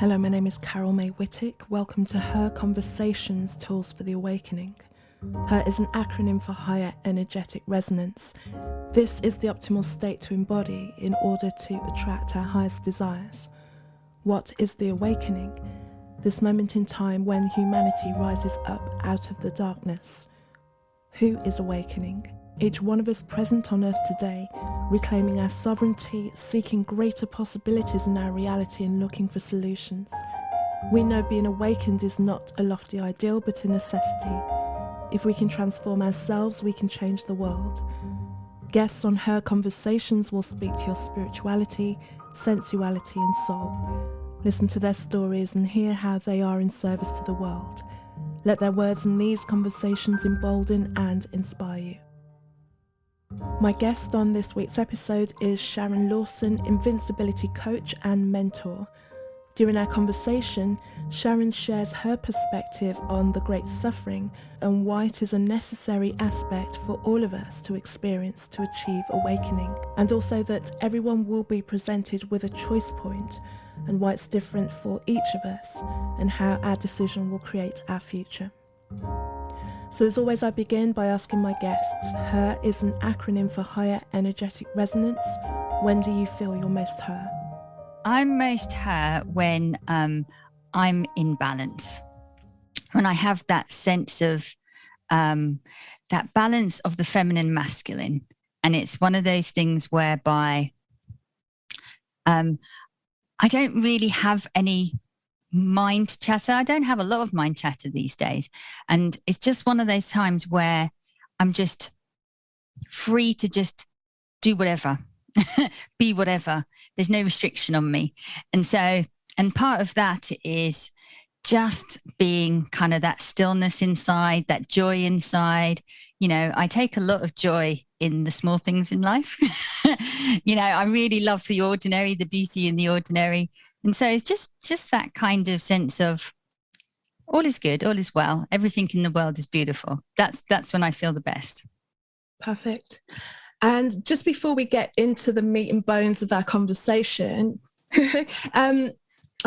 Hello, my name is Carol May Whittick. Welcome to Her Conversations, Tools for the Awakening. Her is an acronym for Higher Energetic Resonance. This is the optimal state to embody in order to attract our highest desires. What is the awakening? This moment in time when humanity rises up out of the darkness. Who is awakening? Each one of us present on earth today, reclaiming our sovereignty, seeking greater possibilities in our reality and looking for solutions. We know being awakened is not a lofty ideal, but a necessity. If we can transform ourselves, we can change the world. Guests on Her Conversations will speak to your spirituality, sensuality and soul. Listen to their stories and hear how they are in service to the world. Let their words in these conversations embolden and inspire you. My guest on this week's episode is Sharon Lawson, Invincibility Coach and Mentor. During our conversation, Sharon shares her perspective on the great suffering and why it is a necessary aspect for all of us to experience to achieve awakening, and also that everyone will be presented with a choice point and why it's different for each of us and how our decision will create our future. So as always, I begin by asking my guests, Her is an acronym for Higher Energetic Resonance. When do you feel you're most her? I'm most her when I'm in balance. When I have that sense of that balance of the feminine and masculine. And it's one of those things whereby I don't really have any mind chatter. I don't have a lot of mind chatter these days. And it's just one of those times where I'm just free to just do whatever, be whatever. There's no restriction on me. And part of that is just being kind of that stillness inside, that joy inside. You know, I take a lot of joy in the small things in life. You know, I really love the ordinary, the beauty in the ordinary. And so it's just that kind of sense of all is good, all is well, everything in the world is beautiful. That's when I feel the best. Perfect. And just before we get into the meat and bones of our conversation, I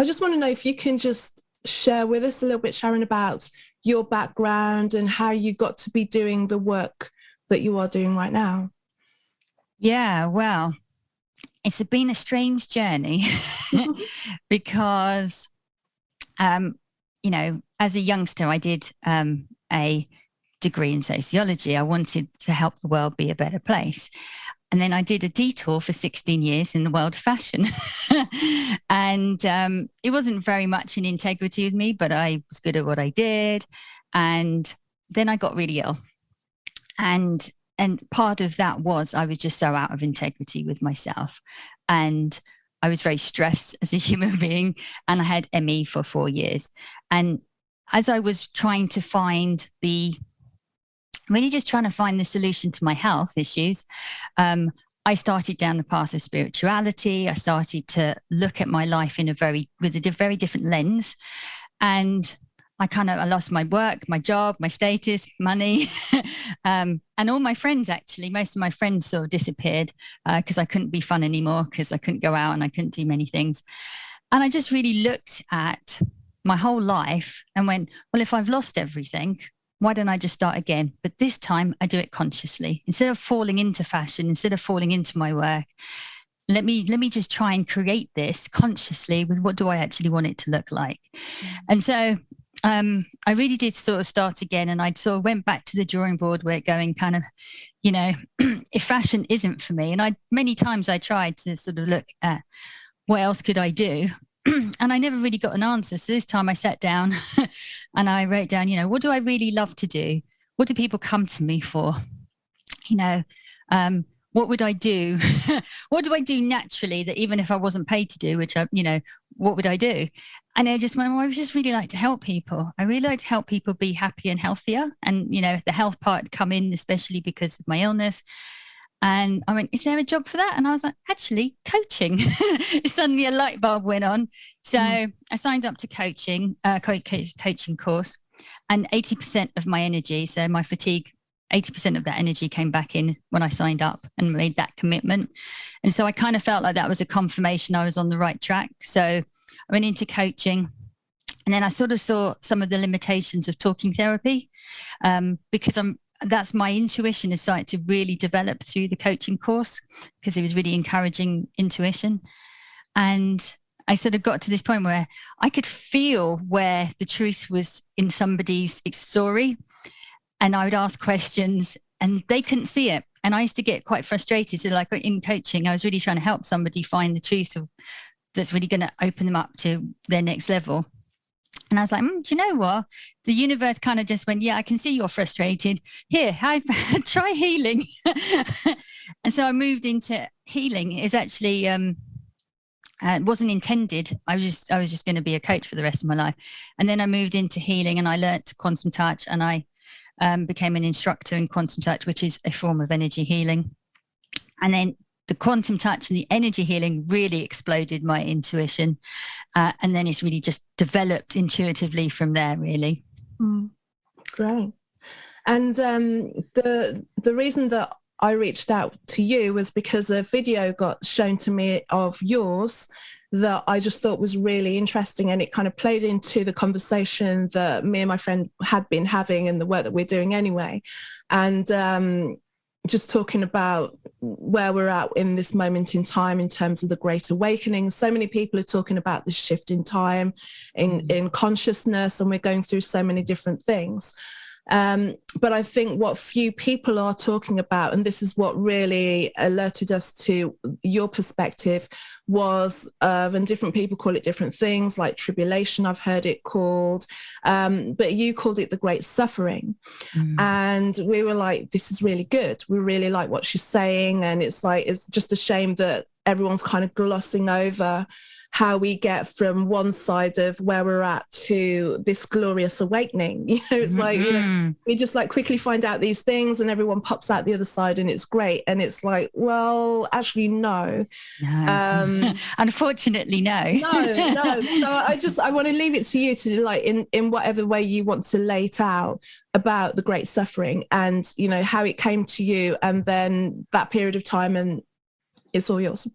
just want to know if you can just share with us a little bit, Sharon, about your background and how you got to be doing the work that you are doing right now. Yeah, well, it's been a strange journey because, you know, as a youngster, I did a degree in sociology. I wanted to help the world be a better place. And then I did a detour for 16 years in the world of fashion. And it wasn't very much in integrity with me, but I was good at what I did. And then I got really ill. And part of that was I was just so out of integrity with myself. And I was very stressed as a human being. And I had ME for 4 years. And as I was trying to find really just trying to find the solution to my health issues, I started down the path of spirituality. I started to look at my life with a very different lens. And I lost my work, my job, my status, money, and all my friends, actually. Most of my friends sort of disappeared because I couldn't be fun anymore, because I couldn't go out and I couldn't do many things. And I just really looked at my whole life and went, well, if I've lost everything, why don't I just start again? But this time I do it consciously. Instead of falling into fashion, instead of falling into my work, let me just try and create this consciously with what do I actually want it to look like. And so I really did sort of start again, and I sort of went back to the drawing board where going kind of, you know, if fashion isn't for me, and many times I tried to sort of look at what else could I do, and I never really got an answer. So this time I sat down and I wrote down, you know, what do I really love to do? What do people come to me for? You know, what would I do? What do I do naturally that even if I wasn't paid to do, what would I do? And I just went, well, I would just really like to help people. I really like to help people be happy and healthier. And, you know, the health part come in, especially because of my illness. And I went, is there a job for that? And I was like, actually, coaching. Suddenly a light bulb went on. So I signed up to coaching course, and 80% of my energy, so my fatigue 80% of that energy came back in when I signed up and made that commitment. And so I kind of felt like that was a confirmation I was on the right track. So I went into coaching, and then I sort of saw some of the limitations of talking therapy, because that's my intuition is starting to really develop through the coaching course, because it was really encouraging intuition. And I sort of got to this point where I could feel where the truth was in somebody's story. And I would ask questions and they couldn't see it. And I used to get quite frustrated. So like in coaching, I was really trying to help somebody find the truth that's really going to open them up to their next level. And I was like, do you know what? The universe kind of just went, yeah, I can see you're frustrated. Here, try healing. And so I moved into healing. It's actually, it wasn't intended. I was just going to be a coach for the rest of my life. And then I moved into healing and I learnt quantum touch, and I became an instructor in quantum touch, which is a form of energy healing. And then the quantum touch and the energy healing really exploded my intuition. And then it's really just developed intuitively from there, really. Great. And the reason that I reached out to you was because a video got shown to me of yours that I just thought was really interesting, and it kind of played into the conversation that me and my friend had been having and the work that we're doing anyway. And just talking about where we're at in this moment in time in terms of the Great Awakening. So many people are talking about this shift in time, in consciousness, and we're going through so many different things. But I think what few people are talking about, and this is what really alerted us to your perspective, was, and different people call it different things, like tribulation, I've heard it called, but you called it the Great Suffering. And we were like, this is really good. We really like what she's saying. And it's like, it's just a shame that everyone's kind of glossing over how we get from one side of where we're at to this glorious awakening. You know, it's like, you know, we just like quickly find out ththese things and everyone pops out the other side and it's great. And it's like, well, actually, no. Unfortunately, no. No. So I want to leave it to you to, like, in whatever way you want to lay it out about the Great Suffering and, you know, how it came to you and then that period of time, and it's all yours.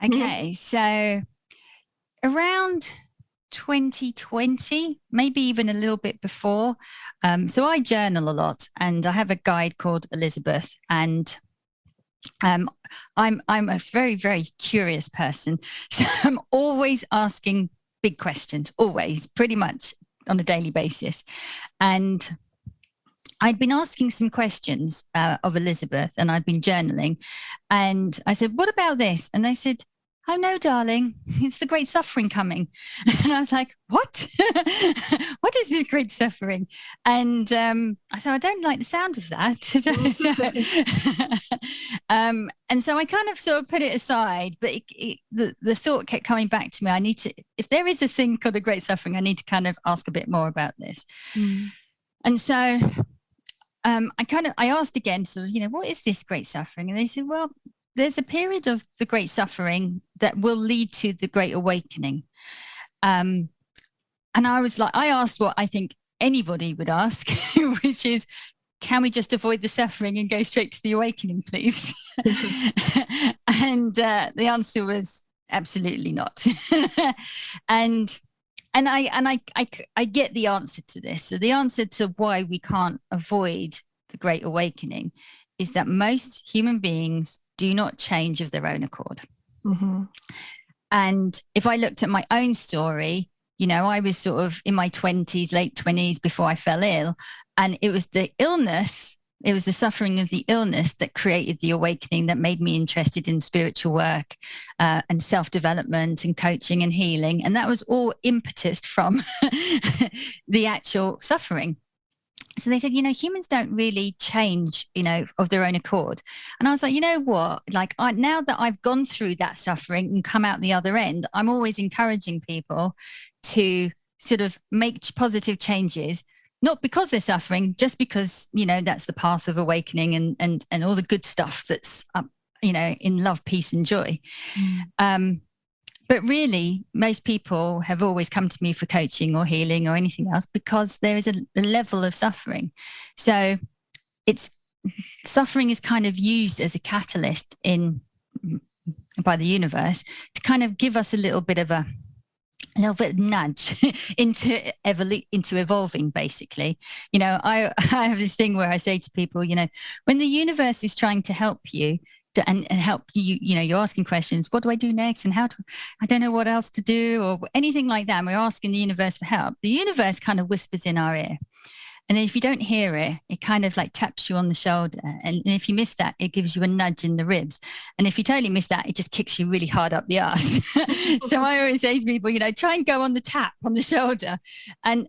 Okay, so around 2020, maybe even a little bit before. So I journal a lot, and I have a guide called Elizabeth, and I'm a very, very curious person. So I'm always asking big questions, always, pretty much on a daily basis. And I'd been asking some questions of Elizabeth, and I'd been journaling, and I said, what about this? And they said, oh no, darling, it's the Great Suffering coming. And I was like, what? What is this Great Suffering? And I thought, I don't like the sound of that. And so I kind of sort of put it aside, but the thought kept coming back to me. I need to, if there is a thing called a Great Suffering, I need to kind of ask a bit more about this. And so I asked again, so, you know, what is this Great Suffering? And they said, well, there's a period of the Great Suffering that will lead to the Great Awakening. And I was like, I asked what I think anybody would ask, which is, can we just avoid the suffering and go straight to the awakening, please? And the answer was absolutely not. And I get the answer to this. So the answer to why we can't avoid the Great Awakening is that most human beings do not change of their own accord. And if I looked at my own story, you know, I was sort of in my 20s, late 20s before I fell ill. And it was the illness, it was the suffering of the illness that created the awakening, that made me interested in spiritual work and self-development and coaching and healing. And that was all impetus from the actual suffering. So they said, you know, humans don't really change, you know, of their own accord. And I was like, you know what, like now that I've gone through that suffering and come out the other end, I'm always encouraging people to sort of make positive changes, not because they're suffering, just because, you know, that's the path of awakening and all the good stuff that's, you know, in love, peace and joy. But really, most people have always come to me for coaching or healing or anything else because there is a level of suffering. So it's suffering is kind of used as a catalyst by the universe to kind of give us a little bit of nudge into evolving, basically. I have this thing where I say to people, when the universe is trying to help you and help you, you're asking questions, what do I do next, and I don't know what else to do, or anything like that, and we're asking the universe for help. The universe kind of whispers in our ear, and then if you don't hear it, it kind of like taps you on the shoulder. And if you miss that, it gives you a nudge in the ribs. And if you totally miss that, it just kicks you really hard up the arse. So I always say to people, try and go on the tap on the shoulder. And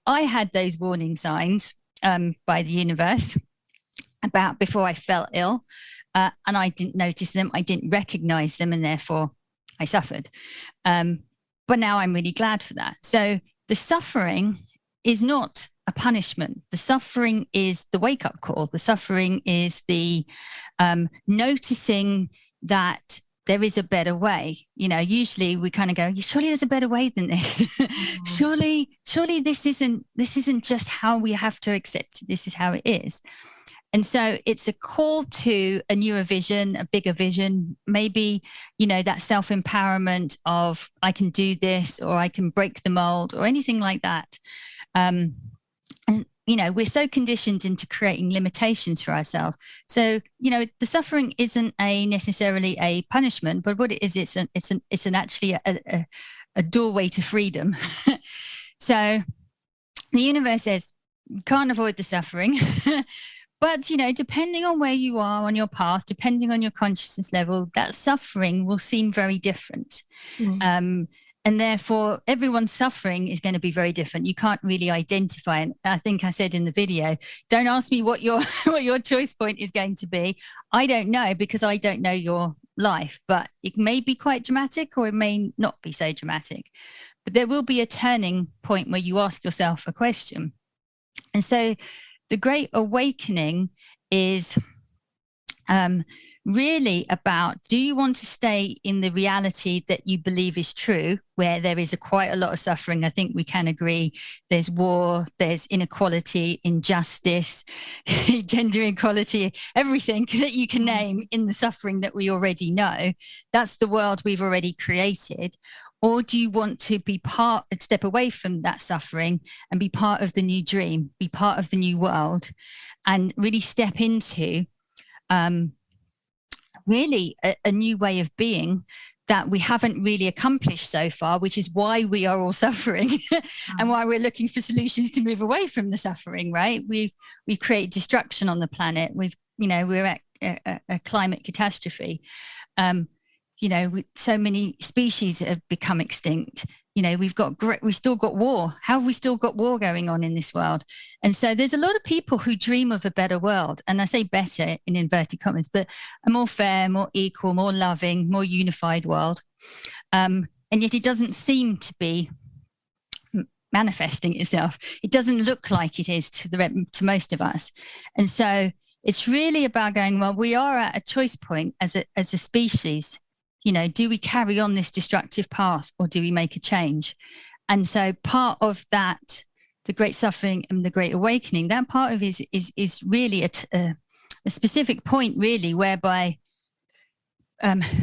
I had those warning signs by the universe about before I fell ill. And I didn't notice them. I didn't recognize them. And therefore I suffered. But now I'm really glad for that. So the suffering is not a punishment. The suffering is the wake-up call. The suffering is the noticing that there is a better way. Usually we kind of go, surely there's a better way than this. surely this isn't just how we have to accept it. This is how it is. And so it's a call to a newer vision, a bigger vision, maybe, that self-empowerment of I can do this, or I can break the mold, or anything like that. And we're so conditioned into creating limitations for ourselves. So, the suffering isn't necessarily a punishment, but what it is, it's actually a doorway to freedom. So the universe says, you can't avoid the suffering. But, depending on where you are on your path, depending on your consciousness level, that suffering will seem very different. And therefore, everyone's suffering is going to be very different. You can't really identify. And I think I said in the video, don't ask me what your choice point is going to be. I don't know, because I don't know your life, but it may be quite dramatic, or it may not be so dramatic. But there will be a turning point where you ask yourself a question. And so the Great Awakening is really about, do you want to stay in the reality that you believe is true, where there is quite a lot of suffering? I think we can agree there's war, there's inequality, injustice, gender equality, everything that you can name in the suffering that we already know. That's the world we've already created. Or do you want to step away from that suffering and be part of the new dream, be part of the new world, and really step into really a new way of being that we haven't really accomplished so far, which is why we are all suffering and why we're looking for solutions to move away from the suffering, right? We've created destruction on the planet. We're at a climate catastrophe. So many species have become extinct. We still got war. How have we still got war going on in this world? And so there's a lot of people who dream of a better world. And I say better in inverted commas, but a more fair, more equal, more loving, more unified world. And yet it doesn't seem to be manifesting itself. It doesn't look like it is to most of us. And so it's really about going, well, we are at a choice point as a species. Do we carry on this destructive path, or do we make a change? And so part of that, the great suffering and the great awakening, that part of it is really a specific point, really, whereby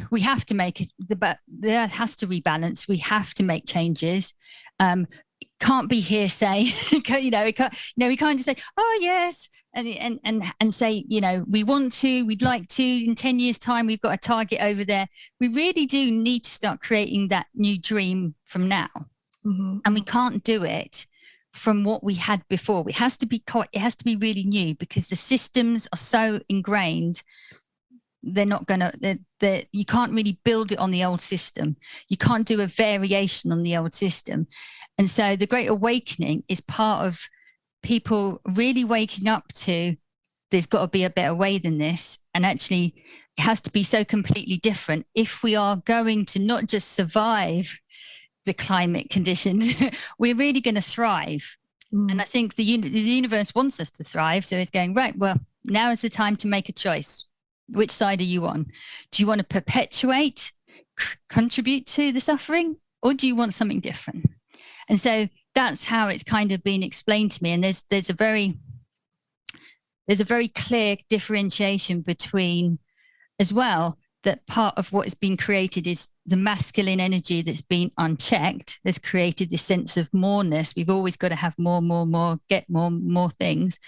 we have to make it, the earth has to rebalance. We have to make changes. It can't be hearsay. We can't just say, oh yes, and say, we want to, we'd like to, in 10 years time, we've got a target over there. We really do need to start creating that new dream from now. Mm-hmm. And we can't do it from what we had before. It has to be really new, because the systems are so ingrained. They're not gonna, you can't really build it on the old system. You can't do a variation on the old system. And so the Great Awakening is part of people really waking up to, there's got to be a better way than this. And actually it has to be so completely different if we are going to not just survive the climate conditions, we're really going to thrive. And I think the universe wants us to thrive. So it's going, right, well, now is the time to make a choice. Which side are you on? Do you want to perpetuate, contribute to the suffering, or do you want something different? And so that's how it's kind of been explained to me. And there's there's a very clear differentiation between, as well, that part of what has been created is the masculine energy that's been unchecked, that's created this sense of moreness. We've always got to have more, get more things.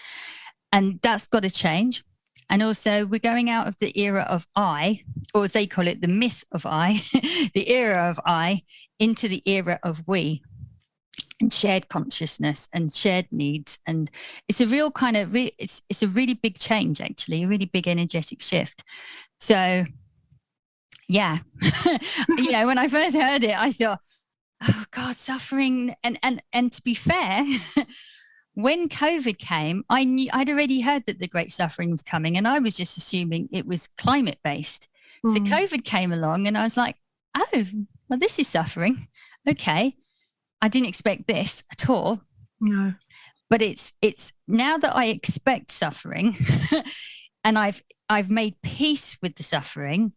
And that's got to change. And also we're going out of the era of I, or as they call it, the myth of I, the era of I, into the era of we, and shared consciousness and shared needs. And it's a real kind of, it's a really big change, actually, a really big energetic shift. So yeah, when I first heard it, I thought, oh God, suffering. And to be fair, when COVID came, I'd already heard that the great suffering was coming, and I was just assuming it was climate based. So COVID came along and I was like, oh, well, this is suffering. Okay. I didn't expect this at all. No. But it's now that I expect suffering and I've made peace with the suffering,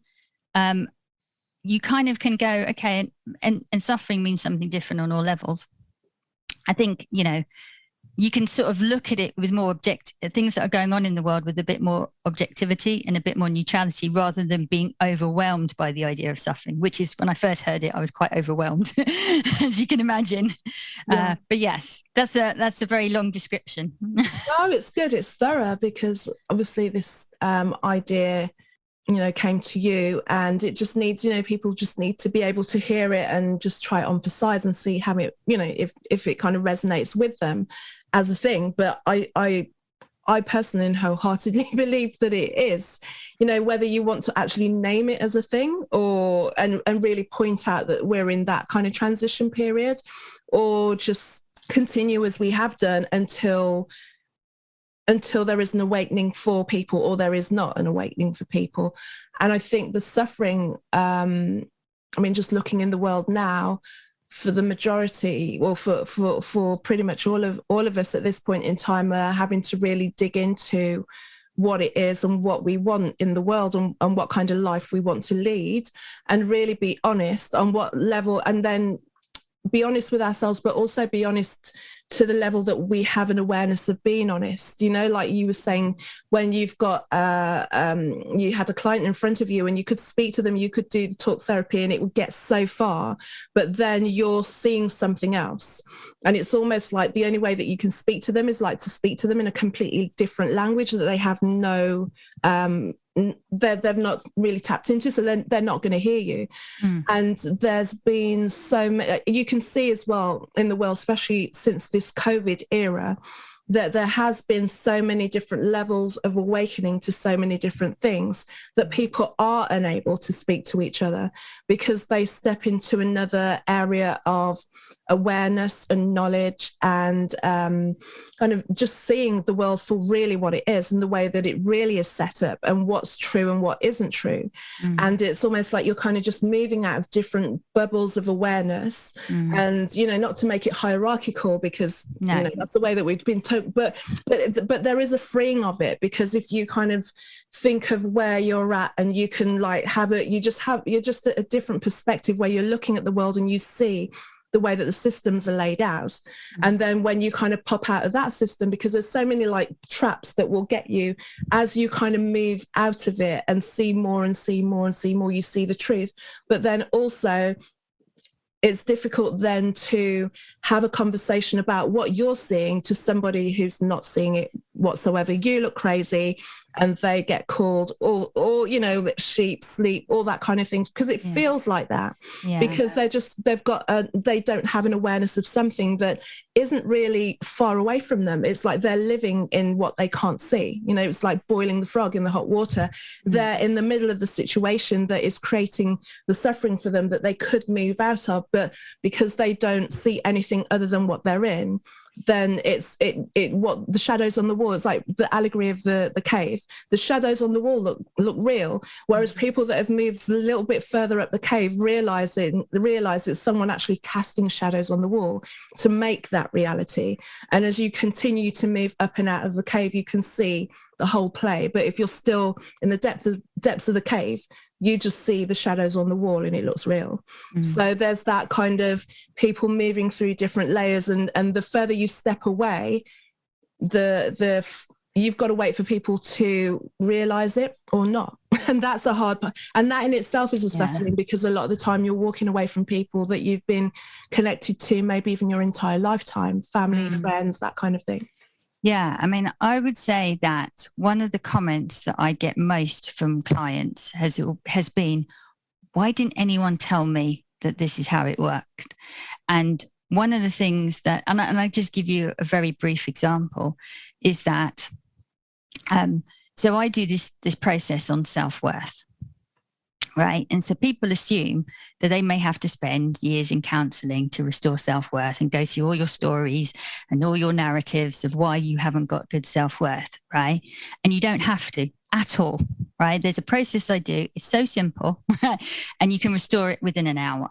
you kind of can go, okay, and suffering means something different on all levels. I think, you can sort of look at it with more things that are going on in the world with a bit more objectivity and a bit more neutrality, rather than being overwhelmed by the idea of suffering, which is, when I first heard it, I was quite overwhelmed, as you can imagine. Yeah. But yes, that's a very long description. No, it's good. It's thorough, because obviously this idea, came to you, and it just needs, people just need to be able to hear it and just try it on for size and see how it, if it kind of resonates with them as a thing. But I personally and wholeheartedly believe that it is, whether you want to actually name it as a thing and really point out that we're in that kind of transition period, or just continue as we have done until there is an awakening for people, or there is not an awakening for people. And I think the suffering, just looking in the world now, for the majority, well, for pretty much all of us at this point in time, are having to really dig into what it is and what we want in the world, and what kind of life we want to lead, and really be honest on what level, and then be honest with ourselves, but also be honest to the level that we have an awareness of being honest. Like you were saying, when you've got you had a client in front of you and you could speak to them, you could do the talk therapy and it would get so far, but then you're seeing something else, and it's almost like the only way that you can speak to them is like to speak to them in a completely different language that they have no they've not really tapped into, so they're not going to hear you. And there's been so many, you can see as well in the world, especially since this COVID era, that there has been so many different levels of awakening to so many different things, that people are unable to speak to each other because they step into another area of awareness and knowledge, and kind of just seeing the world for really what it is, and the way that it really is set up, and what's true and what isn't true. And it's almost like you're kind of just moving out of different bubbles of awareness, and not to make it hierarchical, because that's the way that we've been told, but there is a freeing of it, because if you kind of think of where you're at, and you can like you're just at a different perspective, where you're looking at the world and you see the way that the systems are laid out. And then when you kind of pop out of that system, because there's so many like traps that will get you, as you kind of move out of it and see more and see more and see more, you see the truth. But then also it's difficult then to have a conversation about what you're seeing to somebody who's not seeing it whatsoever. You look crazy, and they get called, or sheep, sleep, all that kind of things, because it feels like that, because they don't have an awareness of something that isn't really far away from them. It's like they're living in what they can't see. It's like boiling the frog in the hot water. They're in the middle of the situation that is creating the suffering for them that they could move out of, but because they don't see anything other than what they're in, then it's what the shadows on the wall. It's like the allegory of the cave. The shadows on the wall look real, whereas people that have moved a little bit further up the cave realize it's someone actually casting shadows on the wall to make that reality. And as you continue to move up and out of the cave, you can see the whole play. But if you're still in the depths of the cave, you just see the shadows on the wall and it looks real. So there's that kind of people moving through different layers, and the further you step away, the you've got to wait for people to realize it or not. And that's a hard part. And that in itself is a suffering, because a lot of the time you're walking away from people that you've been connected to, maybe even your entire lifetime, family, friends, that kind of thing. Yeah, I mean, I would say that one of the comments that I get most from clients has been, why didn't anyone tell me that this is how it worked? And one of the things that, and I just give you a very brief example, is that, so I do this process on self-worth, right? And so people assume that they may have to spend years in counseling to restore self-worth and go through all your stories and all your narratives of why you haven't got good self-worth, right? And you don't have to at all, right? There's a process I do. It's so simple and you can restore it within an hour,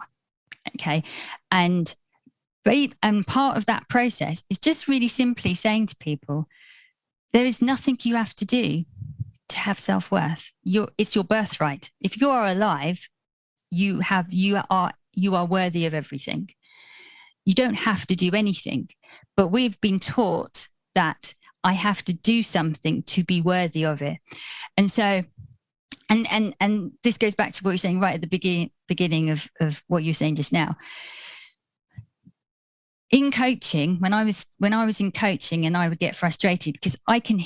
okay? And part of that process is just really simply saying to people, there is nothing you have to do to have self-worth. It's your birthright. If you are alive, you are worthy of everything. You don't have to do anything. But we've been taught that I have to do something to be worthy of it. And so, and this goes back to what you're saying right at the beginning of what you're saying just now. In coaching, when I was in coaching, and I would get frustrated because I can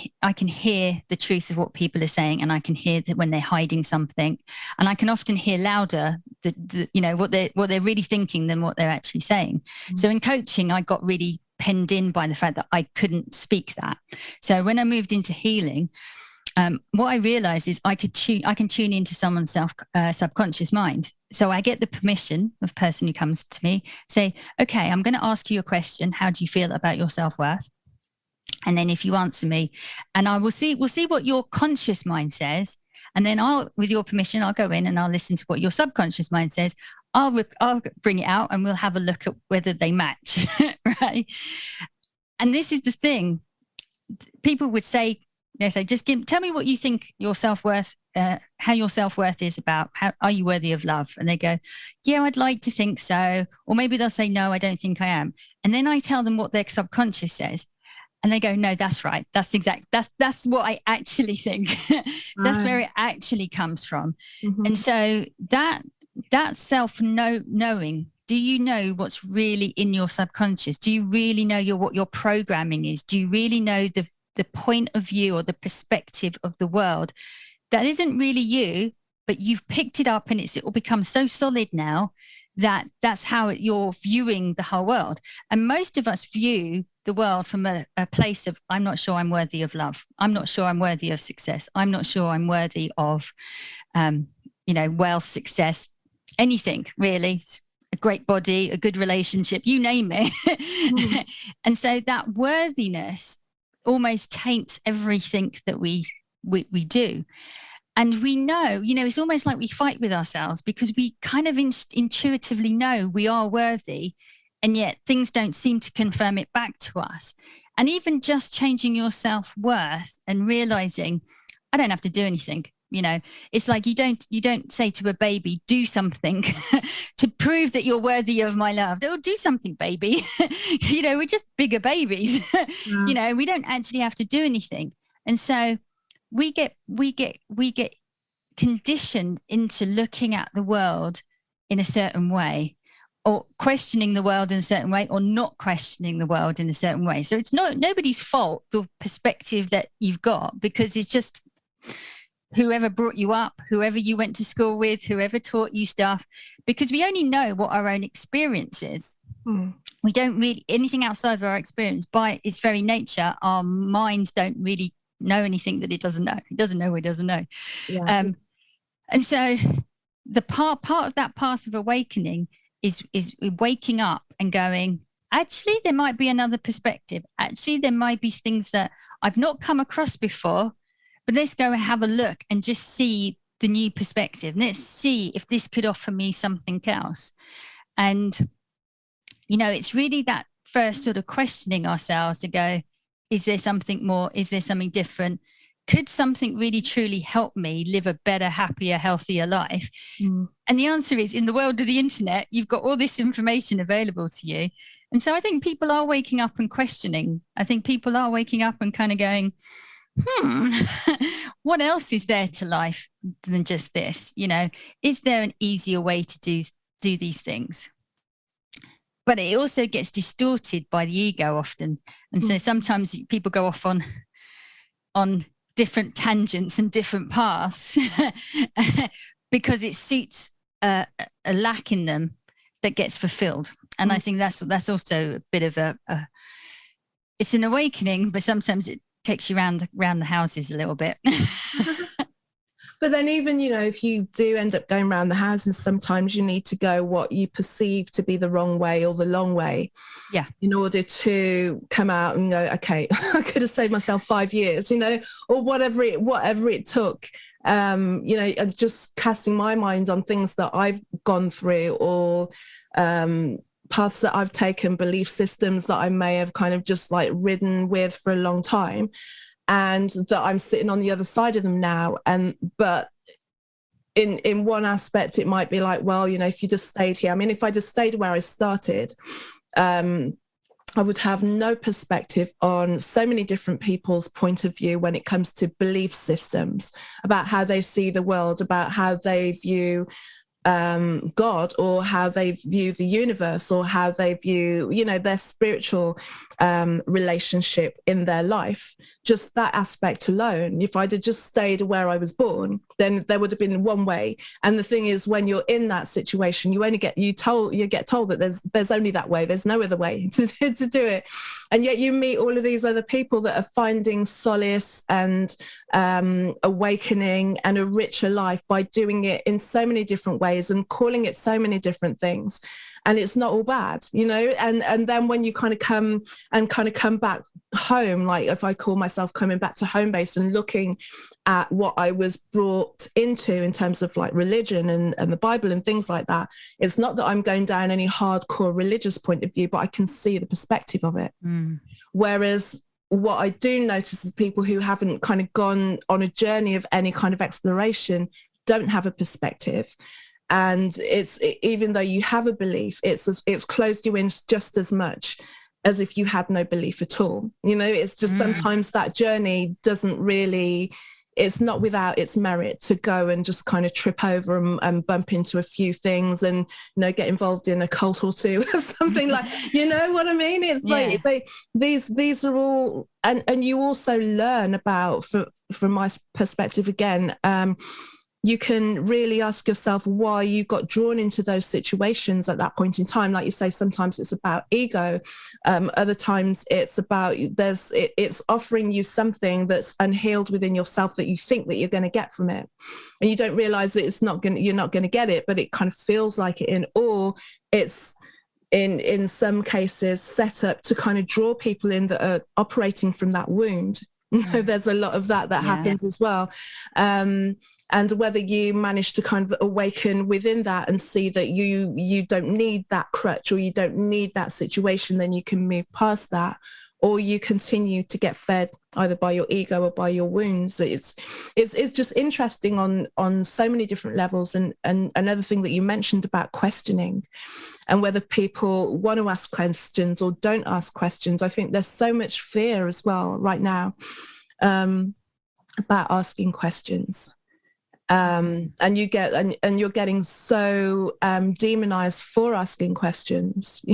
hear the truth of what people are saying, and I can hear that when they're hiding something, and I can often hear louder what they're really thinking than what they're actually saying. So in coaching, I got really penned in by the fact that I couldn't speak that. So when I moved into healing, what I realized is I can tune into someone's subconscious mind. So I get the permission of the person who comes to me, say, okay, I'm going to ask you a question. How do you feel about your self-worth? And then if you answer me, and we'll see what your conscious mind says. And then with your permission, I'll go in and I'll listen to what your subconscious mind says. I'll bring it out and we'll have a look at whether they match, right? And this is the thing. People would say, just tell me what you think your self-worth, how your self-worth is about. How are you worthy of love? And they go, yeah, I'd like to think so. Or maybe they'll say, no, I don't think I am. And then I tell them what their subconscious says. And they go, no, that's right. That's what I actually think. That's where it actually comes from. Mm-hmm. And so that self-knowing, do you know what's really in your subconscious? Do you really know what your programming is? Do you really know the point of view or the perspective of the world that isn't really you, but you've picked it up and it will become so solid now that that's how you're viewing the whole world. And most of us view the world from a place of, I'm not sure I'm worthy of love. I'm not sure I'm worthy of success. I'm not sure I'm worthy of, wealth, success, anything really, a great body, a good relationship, you name it. And so that worthiness almost taints everything that we do. And we know, it's almost like we fight with ourselves because we kind of intuitively know we are worthy, and yet things don't seem to confirm it back to us. And even just changing your self-worth and realizing, I don't have to do anything. It's like you don't say to a baby, do something to prove that you're worthy of my love. They'll do something, baby. We're just bigger babies. Yeah. We don't actually have to do anything. And so we get conditioned into looking at the world in a certain way, or questioning the world in a certain way, or not questioning the world in a certain way. So it's nobody's fault, the perspective that you've got, because it's just whoever brought you up, whoever you went to school with, whoever taught you stuff, because we only know what our own experience is. We don't really, anything outside of our experience, by its very nature, our minds don't really know anything that it doesn't know. It doesn't know what it doesn't know. Yeah. And so the part of that path of awakening is waking up and going, actually, there might be another perspective. Actually, there might be things that I've not come across before, but let's go and have a look and just see the new perspective. Let's see if this could offer me something else. And, it's really that first sort of questioning ourselves to go, is there something more? Is there something different? Could something really truly help me live a better, happier, healthier life? And the answer is, in the world of the internet, you've got all this information available to you. And so I think people are waking up and questioning. I think people are waking up and kind of going, what else is there to life than just this? Is there an easier way to do these things? But it also gets distorted by the ego often. And so sometimes people go off on different tangents and different paths because it suits a lack in them that gets fulfilled. And I think that's also a bit of it's an awakening, but sometimes it takes you round the houses a little bit. But then even, if you do end up going around the houses, sometimes you need to go what you perceive to be the wrong way or the long way. Yeah. In order to come out and go, okay, I could have saved myself 5 years, or whatever it took, just casting my mind on things that I've gone through or paths that I've taken, belief systems that I may have kind of just like ridden with for a long time. And that I'm sitting on the other side of them now. But in one aspect, it might be like, well, if you just stayed here. I mean, if I just stayed where I started, I would have no perspective on so many different people's point of view when it comes to belief systems, about how they see the world, about how they view God, or how they view the universe, or how they view, their spiritual relationship in their life. Just that aspect alone, if I'd have just stayed where I was born, then there would have been one way. And the thing is, when you're in that situation, you get told that there's only that way, there's no other way to do it. And yet you meet all of these other people that are finding solace and awakening and a richer life by doing it in so many different ways and calling it so many different things. And it's not all bad, and then when you kind of come back home, like if I call myself coming back to home base and looking at what I was brought into in terms of like religion and the Bible and things like that, it's not that I'm going down any hardcore religious point of view, but I can see the perspective of it. Whereas what I do notice is people who haven't kind of gone on a journey of any kind of exploration don't have a perspective. And even though you have a belief, it's closed you in just as much as if you had no belief at all. It's just sometimes that journey doesn't really, it's not without its merit to go and just kind of trip over and bump into a few things and, get involved in a cult or two or something like, you know what I mean? It's like these are all, and you also learn about, from my perspective again, you can really ask yourself why you got drawn into those situations at that point in time. Like you say, sometimes it's about ego. Other times it's about, it's offering you something that's unhealed within yourself that you think that you're going to get from it. And you don't realize that you're not going to get it, but it kind of feels like it or it's in some cases set up to kind of draw people in that are operating from that wound. There's a lot of that happens as well. And whether you manage to kind of awaken within that and see that you don't need that crutch or you don't need that situation, then you can move past that, or you continue to get fed either by your ego or by your wounds. It's just interesting on so many different levels. And another thing that you mentioned about questioning and whether people want to ask questions or don't ask questions. I think there's so much fear as well right now about asking questions. And you're getting so demonized for asking questions.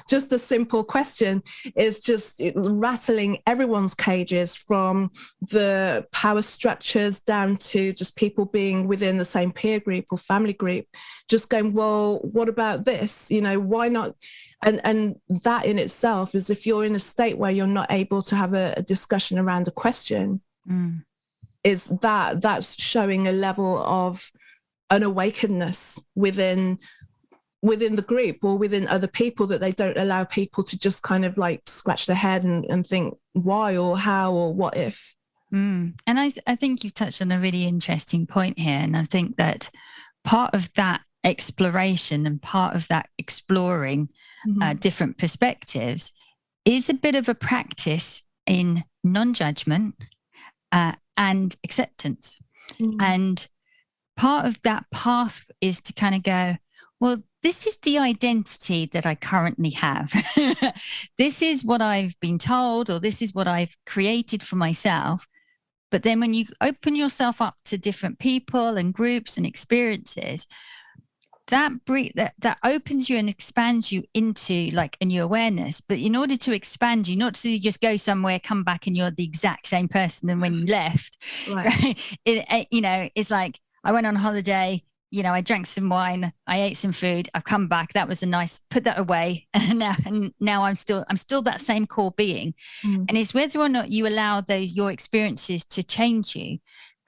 Just a simple question is just rattling everyone's cages, from the power structures down to just people being within the same peer group or family group, just going, well, what about this? Why not? And that in itself is, if you're in a state where you're not able to have a discussion around a question, is that's showing a level of unawakeness within the group or within other people, that they don't allow people to just kind of like scratch their head and think why or how or what if. And I think you've touched on a really interesting point here. And I think that part of that exploration and part of that exploring different perspectives is a bit of a practice in non-judgment and acceptance. And part of that path is to kind of go, well, this is the identity that I currently have. This is what I've been told, or this is what I've created for myself. But then when you open yourself up to different people and groups and experiences, that opens you and expands you into like a new awareness. But in order to expand you, not to just go somewhere, come back and you're the exact same person than when you left, right? It's like I went on holiday, I drank some wine, I ate some food, I've come back, that was a nice, put that away, and now I'm still that same core being. And it's whether or not you allow your experiences to change you.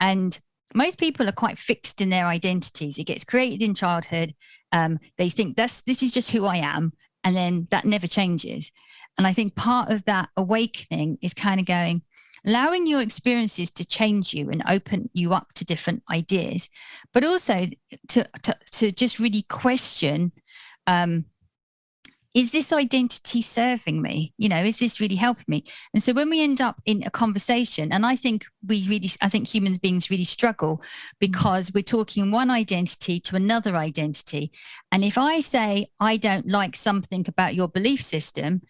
And most people are quite fixed in their identities. It gets created in childhood. They think this is just who I am, and then that never changes. And I think part of that awakening is kind of allowing your experiences to change you and open you up to different ideas, but also to just really question, is this identity serving me? Is this really helping me? And so when we end up in a conversation, and I think human beings really struggle because we're talking one identity to another identity. And if I say, I don't like something about your belief system,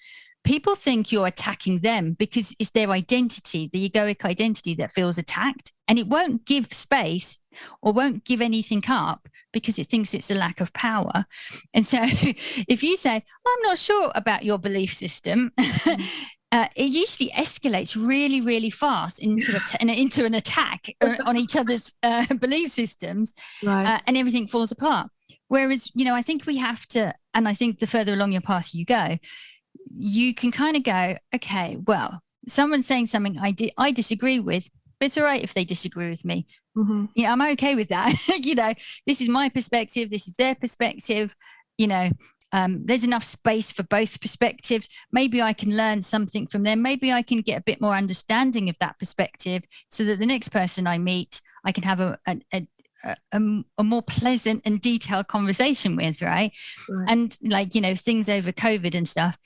people think you're attacking them because it's their identity, the egoic identity, that feels attacked, and it won't give space or won't give anything up because it thinks it's a lack of power. And so if you say, I'm not sure about your belief system, it usually escalates really, really fast into an attack on each other's belief systems, right. And everything falls apart. Whereas, I think we have to, and I think the further along your path you go, you can kind of go, okay, well, someone's saying something I disagree with, but it's all right if they disagree with me. I'm okay with that. This is my perspective, this is their perspective. There's enough space for both perspectives. Maybe I can learn something from them. Maybe I can get a bit more understanding of that perspective so that the next person I meet, I can have a more pleasant and detailed conversation with, right? And things over COVID and stuff,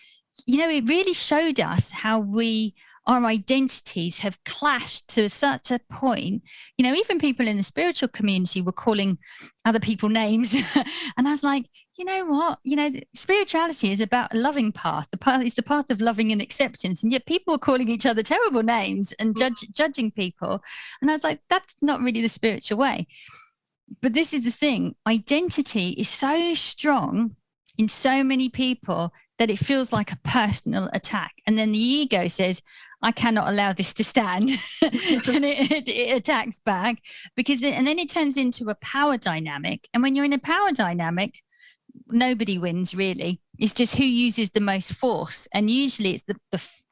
it really showed us how our identities have clashed to such a point. Even people in the spiritual community were calling other people names. And I was like, you know what? Spirituality is about a loving path. The path is the path of loving and acceptance. And yet people are calling each other terrible names and judging people. And I was like, that's not really the spiritual way. But this is the thing. Identity is so strong in so many people that it feels like a personal attack. And then the ego says, I cannot allow this to stand. And it attacks back and then it turns into a power dynamic. And when you're in a power dynamic, nobody wins really. It's just who uses the most force. And usually it's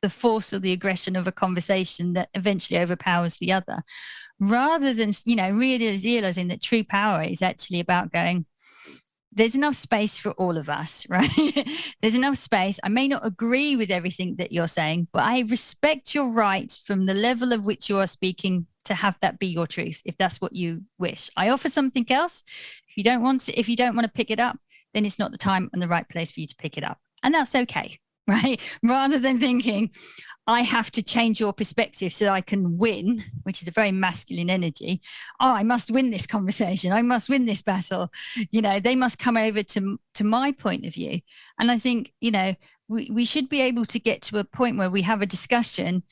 the force or the aggression of a conversation that eventually overpowers the other, rather than, really realizing that true power is actually about going, there's enough space for all of us, right? There's enough space. I may not agree with everything that you're saying, but I respect your rights from the level of which you are speaking to have that be your truth, if that's what you wish. I offer something else. If you don't want to pick it up, then it's not the time and the right place for you to pick it up. And that's okay, right? Rather than thinking, I have to change your perspective so I can win, which is a very masculine energy. Oh, I must win this conversation. I must win this battle. They must come over to my point of view. And I think, we should be able to get to a point where we have a discussion.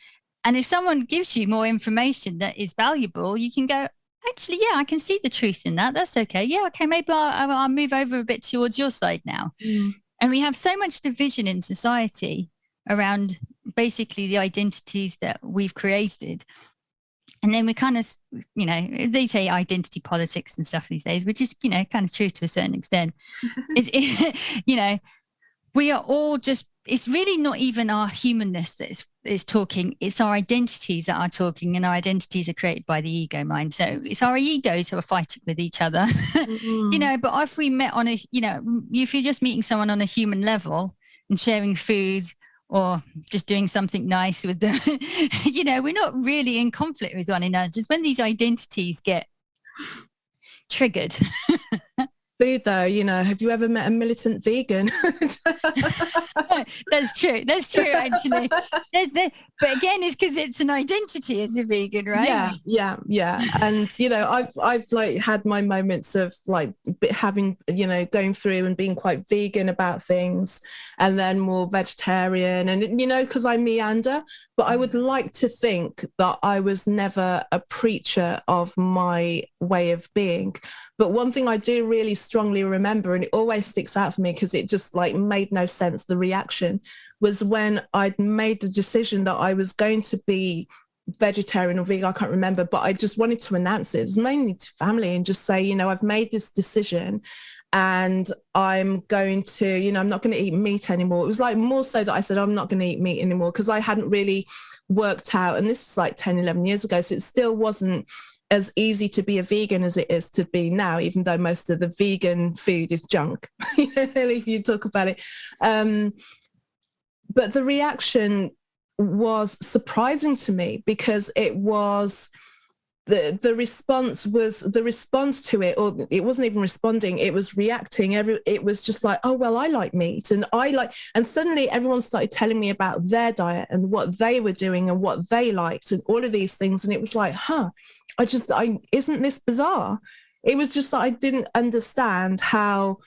And if someone gives you more information that is valuable, you can go, actually, yeah, I can see the truth in that. That's okay. Yeah, okay, maybe I'll move over a bit towards your side now. And we have so much division in society around basically the identities that we've created. And then we kind of, they say identity politics and stuff these days, which is, kind of true to a certain extent. We are all just, it's really not even our humanness that is talking. It's our identities that are talking, and our identities are created by the ego mind. So it's our egos who are fighting with each other, but if we met on if you're just meeting someone on a human level and sharing food, or just doing something nice with them, we're not really in conflict with one another. Just when these identities get triggered. food though, you know, have you ever met a militant vegan? That's true actually. But again, it's because it's an identity as a vegan, right? Yeah. And you know, I've like had my moments of like having, you know, going through and being quite vegan about things, and then more vegetarian, and you know, because I meander. But I would like to think that I was never a preacher of my way of being. But one thing I do really strongly remember, and it always sticks out for me because it just like made no sense, the reaction, was when I'd made the decision that I was going to be vegetarian or vegan, I can't remember, but I just wanted to announce it. It's mainly to family and just say, you know, I've made this decision and I'm going to, you know, I'm not going to eat meat anymore. It was like more so that I said, I'm not going to eat meat anymore because I hadn't really worked out. And this was like 10, 11 years ago. So it still wasn't as easy to be a vegan as it is to be now, even though most of the vegan food is junk, if you talk about it. But the reaction was surprising to me because it was the response to it, or it wasn't even responding, it was reacting. It was just like, oh well, I like meat, and suddenly everyone started telling me about their diet and what they were doing and what they liked and all of these things, and it was like, isn't this bizarre? It was just that I didn't understand how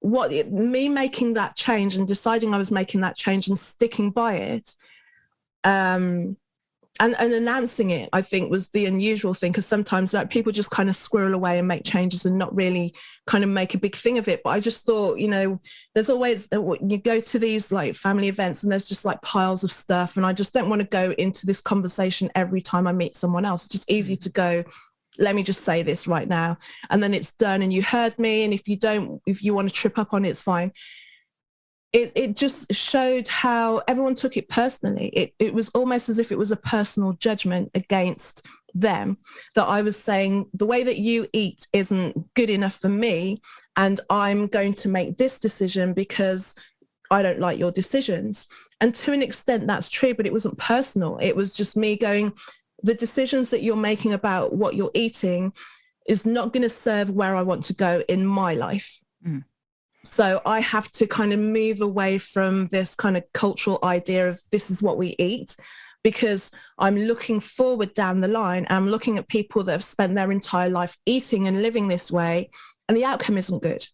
me making that change and deciding I was making that change and sticking by it, and announcing it, I think was the unusual thing, because sometimes like people just kind of squirrel away and make changes and not really kind of make a big thing of it. But I just thought, you know, there's always, you go to these like family events and there's just like piles of stuff, and I just don't want to go into this conversation every time I meet someone else. It's just easy to go, let me just say this right now, and then it's done and you heard me, and if you want to trip up on it, it's fine. It just showed how everyone took it personally. It was almost as if it was a personal judgment against them, that I was saying the way that you eat isn't good enough for me, and I'm going to make this decision because I don't like your decisions. And to an extent that's true, but it wasn't personal. It was just me going, the decisions that you're making about what you're eating is not going to serve where I want to go in my life. Mm. So I have to kind of move away from this kind of cultural idea of this is what we eat, because I'm looking forward down the line. I'm looking at people that have spent their entire life eating and living this way, and the outcome isn't good.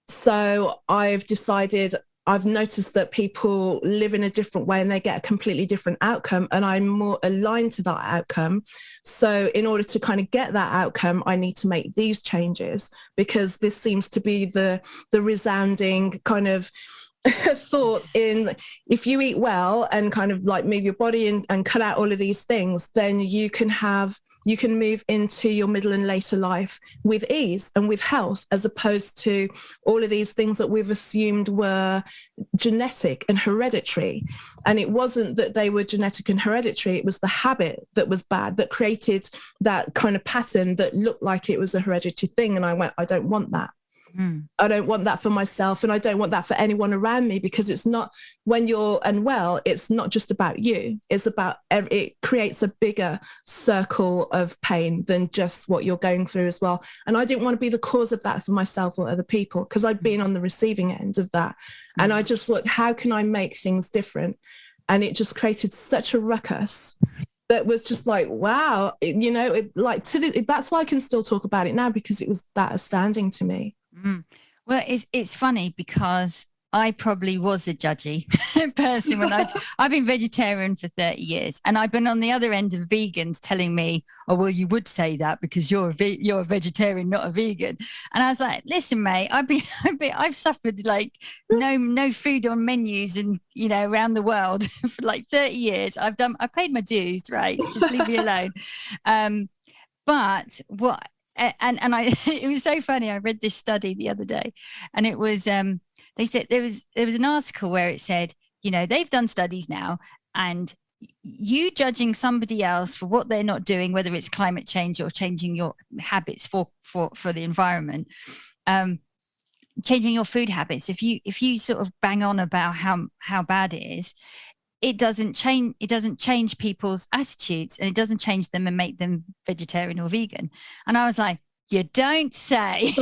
So I've noticed that people live in a different way and they get a completely different outcome, and I'm more aligned to that outcome. So in order to kind of get that outcome, I need to make these changes, because this seems to be the resounding kind of thought in, if you eat well and kind of like move your body and cut out all of these things, then you can move into your middle and later life with ease and with health, as opposed to all of these things that we've assumed were genetic and hereditary. And it wasn't that they were genetic and hereditary, it was the habit that was bad, that created that kind of pattern that looked like it was a hereditary thing. And I went, I don't want that. I don't want that for myself, and I don't want that for anyone around me, because it's not, when you're unwell, it's not just about you. It's about, it creates a bigger circle of pain than just what you're going through as well. And I didn't want to be the cause of that for myself or other people, because I'd been on the receiving end of that. And I just thought, how can I make things different? And it just created such a ruckus that was just like, wow, you know, that's why I can still talk about it now, because it was that astounding to me. Well, it's funny, because I probably was a judgy person when I've been vegetarian for 30 years, and I've been on the other end of vegans telling me, oh, well, you would say that because you're a vegetarian, not a vegan. And I was like, listen, mate, I've suffered like no food on menus and, you know, around the world for like 30 years. I paid my dues, right? Just leave me alone. But what, and it was so funny. I read this study the other day, and it was, they said there was an article where it said, you know, they've done studies now, and you judging somebody else for what they're not doing, whether it's climate change or changing your habits for the environment, changing your food habits. If you sort of bang on about how bad it is, it doesn't change people's attitudes, and it doesn't change them and make them vegetarian or vegan. And I was like, You don't say.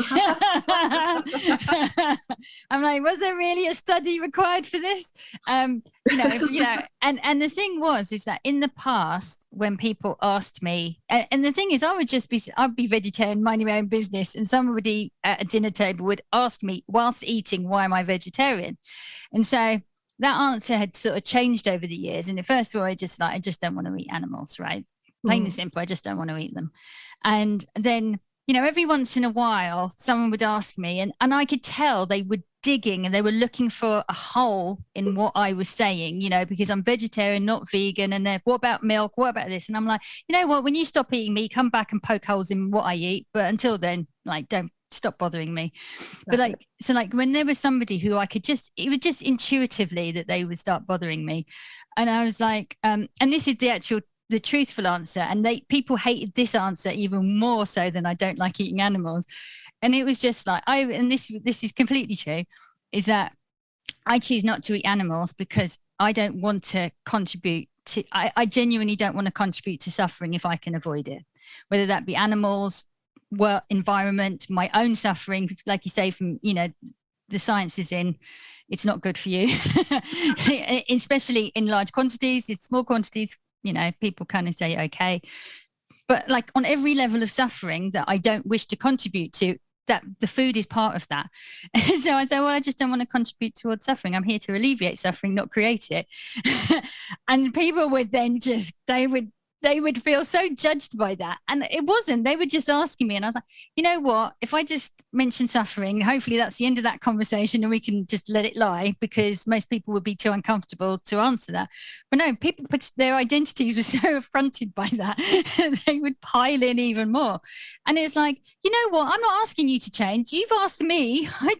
I'm like, was there really a study required for this? And the thing is that in the past, when people asked me, and the thing is, I'd be vegetarian, minding my own business, and somebody at a dinner table would ask me whilst eating, why am I vegetarian? And so that answer had sort of changed over the years. And at first of all, I just don't want to eat animals, right? Plain and simple, I just don't want to eat them. And then, every once in a while, someone would ask me, and I could tell they were digging and they were looking for a hole in what I was saying, because I'm vegetarian, not vegan. And they're, what about milk? What about this? And I'm like, you know what, when you stop eating me, come back and poke holes in what I eat. But until then, don't stop bothering me. But when there was somebody who I could it was just intuitively that they would start bothering me. And I was like, and this is the truthful answer. And people hated this answer even more so than I don't like eating animals. And it was just like, this is completely true, is that I choose not to eat animals because I don't want to contribute to, I genuinely don't want to contribute to suffering if I can avoid it, whether that be animals, work, environment, my own suffering, like you say, from, the science is in, it's not good for you, especially in large quantities. It's small quantities, people kind of say, okay. But like on every level of suffering that I don't wish to contribute to, that the food is part of that. So I say, well, I just don't want to contribute towards suffering. I'm here to alleviate suffering, not create it. And people would then they would feel so judged by that. And it wasn't, they were just asking me. And I was like, you know what, if I just mention suffering, hopefully that's the end of that conversation and we can just let it lie, because most people would be too uncomfortable to answer that. But no, people, their identities were so affronted by that, they would pile in even more. And it's like, you know what, I'm not asking you to change. You've asked me. I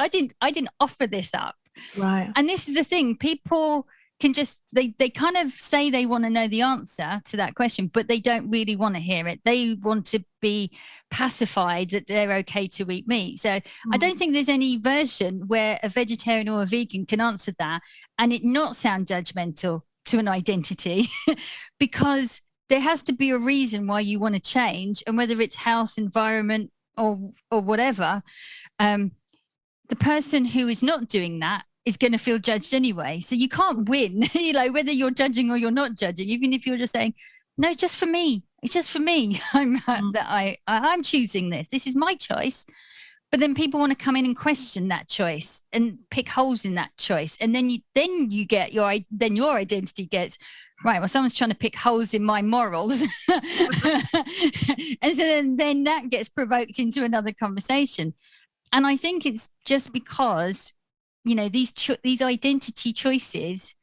didn't offer this up. Right. And this is the thing, people can just, they kind of say they want to know the answer to that question, but they don't really want to hear it. They want to be pacified that they're okay to eat meat. So I don't think there's any version where a vegetarian or a vegan can answer that and it not sound judgmental to an identity, because there has to be a reason why you want to change, and whether it's health, environment, or whatever, the person who is not doing that is going to feel judged anyway. So you can't win, whether you're judging or you're not judging, even if you're just saying, no, it's just for me. It's just for me. I'm choosing this. This is my choice. But then people want to come in and question that choice and pick holes in that choice. And then you get your identity gets, right, well, someone's trying to pick holes in my morals. And so then that gets provoked into another conversation. And I think it's just because, these identity choices,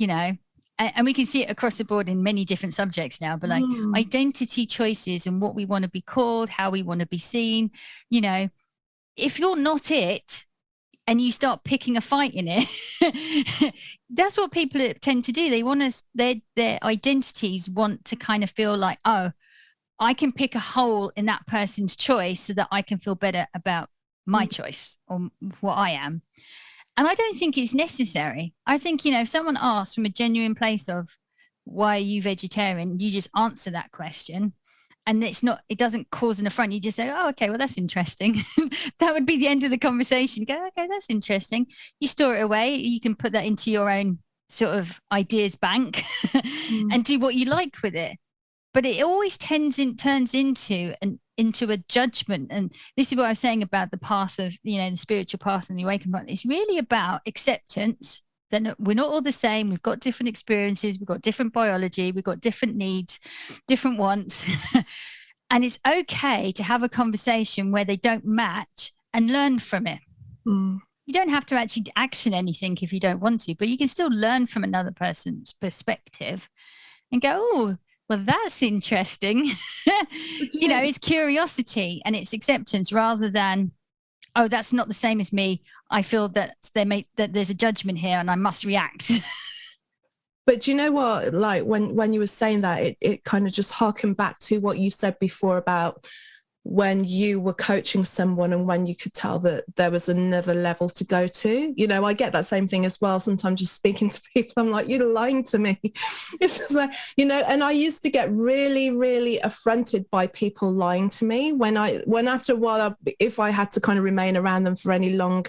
and we can see it across the board in many different subjects now, but identity choices and what we want to be called, how we want to be seen, if you're not it and you start picking a fight in it, that's what people tend to do. They want their identities want to kind of feel like, oh, I can pick a hole in that person's choice so that I can feel better about my choice or what I am. And I don't think it's necessary. I think, if someone asks from a genuine place of, why are you vegetarian? You just answer that question. And it doesn't cause an affront. You just say, oh, okay, well, that's interesting. That would be the end of the conversation. Go, okay, that's interesting. You store it away. You can put that into your own sort of ideas bank and do what you like with it. But it always turns into a judgment. And this is what I was saying about the path of, the spiritual path and the awakened path. It's really about acceptance that we're not all the same. We've got different experiences. We've got different biology. We've got different needs, different wants. And it's okay to have a conversation where they don't match and learn from it. You don't have to actually action anything if you don't want to, but you can still learn from another person's perspective and go, oh, well, that's interesting. It's curiosity and it's acceptance rather than, oh, that's not the same as me. I feel that that there's a judgment here and I must react. But do you know what? Like when you were saying that, it kind of just harkened back to what you said before about when you were coaching someone and when you could tell that there was another level to go to? You know, I get that same thing as well. Sometimes just speaking to people, I'm like, you're lying to me. It's just like, you know, and I used to get really, really affronted by people lying to me when after a while, if I had to kind of remain around them for any long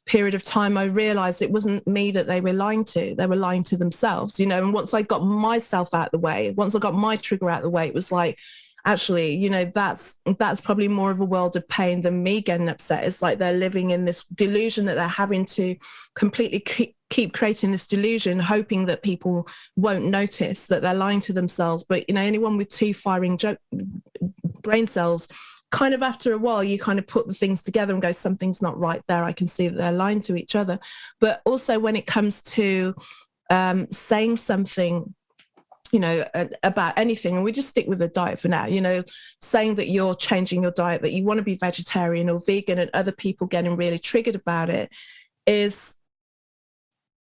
period of time, I realized it wasn't me that they were lying to. They were lying to themselves, you know. And once I got myself out of the way, once I got my trigger out of the way, it was like, actually, you know, that's probably more of a world of pain than me getting upset. It's like they're living in this delusion that they're having to completely keep creating this delusion, hoping that people won't notice that they're lying to themselves. But, you know, anyone with two firing brain cells, kind of after a while, you kind of put the things together and go, something's not right there. I can see that they're lying to each other. But also when it comes to saying something, you know, about anything, and we just stick with the diet for now, you know, saying that you're changing your diet, that you want to be vegetarian or vegan, and other people getting really triggered about it, is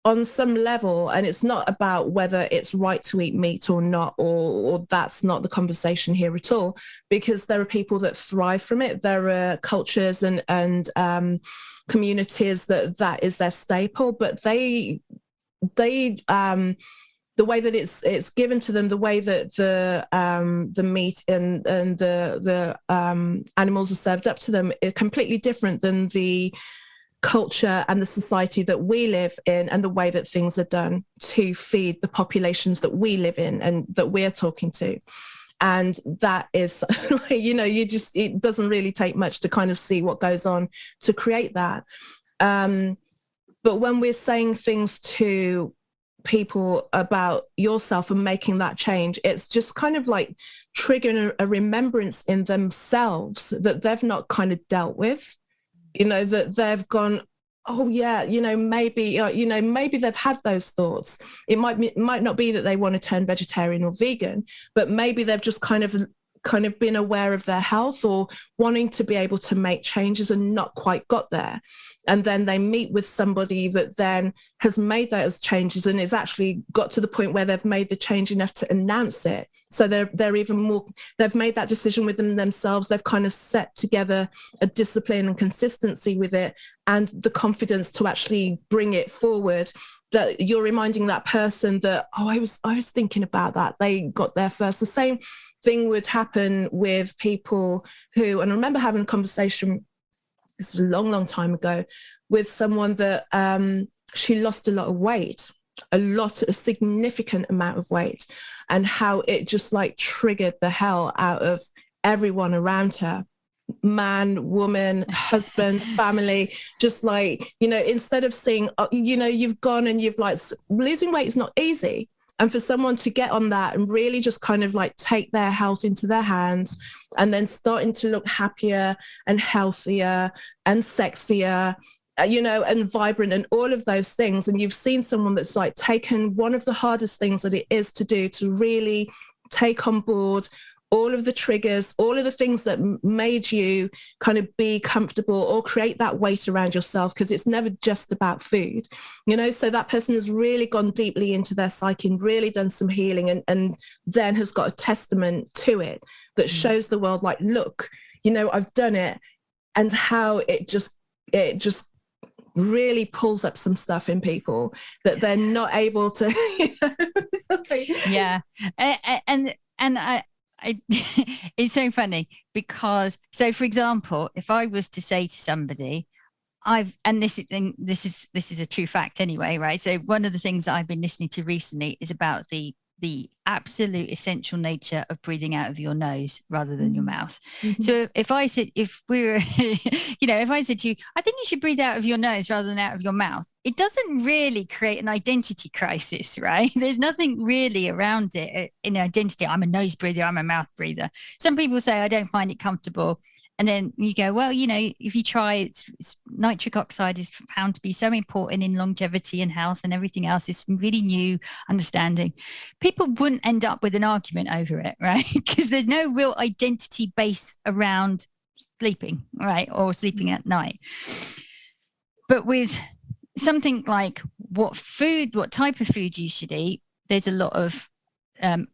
on some level, and it's not about whether it's right to eat meat or not, or that's not the conversation here at all, because there are people that thrive from it. There are cultures and communities that is their staple, but they the way that it's given to them, the way that the meat and the animals are served up to them, is completely different than the culture and the society that we live in, and the way that things are done to feed the populations that we live in and that we're talking to. And that is, you know, it doesn't really take much to kind of see what goes on to create that. But when we're saying things to people about yourself and making that change, it's just kind of like triggering a remembrance in themselves that they've not kind of dealt with, you know, that they've gone, oh yeah, you know, maybe they've had those thoughts. It might not be that they want to turn vegetarian or vegan, but maybe they've just kind of been aware of their health or wanting to be able to make changes and not quite got there. And then they meet with somebody that then has made those changes and it's actually got to the point where they've made the change enough to announce it. So they're even more, they've made that decision within themselves. They've kind of set together a discipline and consistency with it and the confidence to actually bring it forward. That you're reminding that person that, oh, I was thinking about that. They got there first. The same thing would happen with people who, and I remember having a conversation, this is a long, long time ago, with someone that she lost a lot of weight, a significant amount of weight, and how it just like triggered the hell out of everyone around her. Man, woman, husband, family, just like, you know, instead of seeing, you know, you've gone and you've like, losing weight is not easy. And for someone to get on that and really just kind of like take their health into their hands and then starting to look happier and healthier and sexier, you know, and vibrant and all of those things. And you've seen someone that's like taken one of the hardest things that it is to do to really take on board all of the triggers, all of the things that made you kind of be comfortable or create that weight around yourself, because it's never just about food, you know. So that person has really gone deeply into their psyche and really done some healing and then has got a testament to it that shows the world like, look, you know, I've done it, and how it just really pulls up some stuff in people that they're not able to, you know? Yeah. And it's so funny because, so for example, if I was to say to somebody, this is a true fact anyway, right? So one of the things that I've been listening to recently is about the absolute essential nature of breathing out of your nose rather than your mouth. Mm-hmm. So if I said to you, I think you should breathe out of your nose rather than out of your mouth, it doesn't really create an identity crisis, right? There's nothing really around it in identity. I'm a nose breather, I'm a mouth breather. Some people say, I don't find it comfortable. And then you go, well, you know, if you try, it's nitric oxide is found to be so important in longevity and health and everything else. It's really new understanding. People wouldn't end up with an argument over it, right? Because there's no real identity base around sleeping, right? Or sleeping at night. But with something like what type of food you should eat, there's a lot of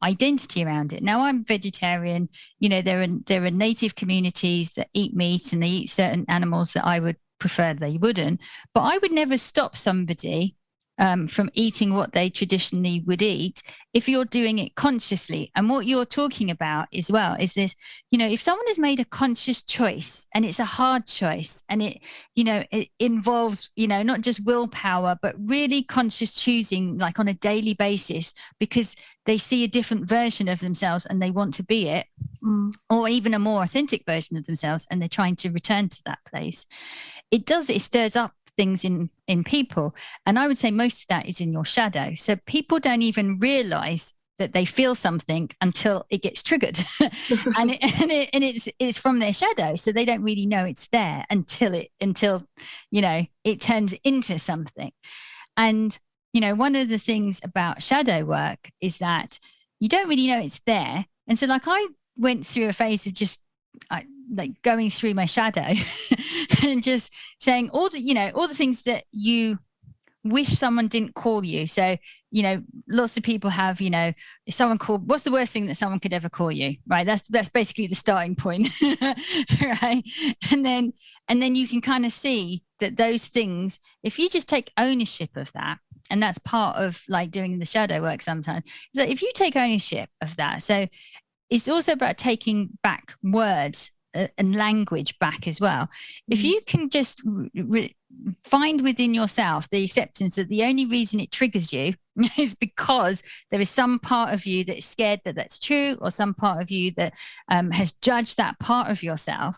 identity around it. Now I'm vegetarian. There are native communities that eat meat and they eat certain animals that I would prefer they wouldn't. But I would never stop somebody from eating what they traditionally would eat if you're doing it consciously. And what you're talking about as well is this, if someone has made a conscious choice and it's a hard choice and it involves, not just willpower, but really conscious choosing, like on a daily basis, because they see a different version of themselves and they want to be it, or even a more authentic version of themselves, and they're trying to return to that place. It stirs up things in people. And I would say most of that is in your shadow. So people don't even realize that they feel something until it gets triggered. and it's from their shadow. So they don't really know it's there until it turns into something. And, one of the things about shadow work is that you don't really know it's there. And so like I went through a phase of just like going through my shadow and just saying all the things that you wish someone didn't call you. So, lots of people have, if someone called, what's the worst thing that someone could ever call you? Right. That's basically the starting point. Right. And then you can kind of see that those things, if you just take ownership of that, and that's part of like doing the shadow work sometimes. So if you take ownership of that, so it's also about taking back words and language back as well. If you can just find within yourself the acceptance that the only reason it triggers you is because there is some part of you that is scared that that's true, or some part of you that has judged that part of yourself.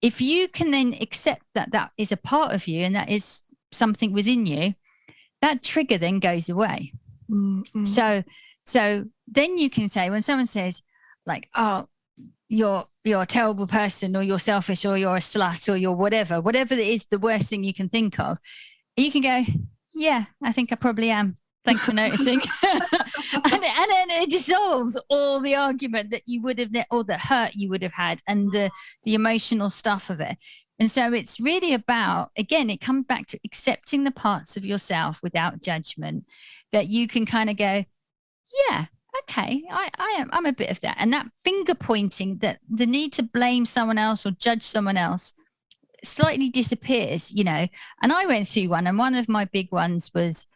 If you can then accept that that is a part of you and that is something within you, that trigger then goes away. Mm-hmm. So then you can say, when someone says like, oh, you're a terrible person, or you're selfish, or you're a slut, or you're whatever it is, the worst thing you can think of, you can go, yeah, I think I probably am. Thanks for noticing. and then it dissolves all the argument that you would have, or the hurt you would have had, and the emotional stuff of it. And so it's really about, again, it comes back to accepting the parts of yourself without judgment, that you can kind of go, yeah, okay, I'm a bit of that. And that finger pointing, that the need to blame someone else or judge someone else slightly disappears, And I went through one, and one of my big ones was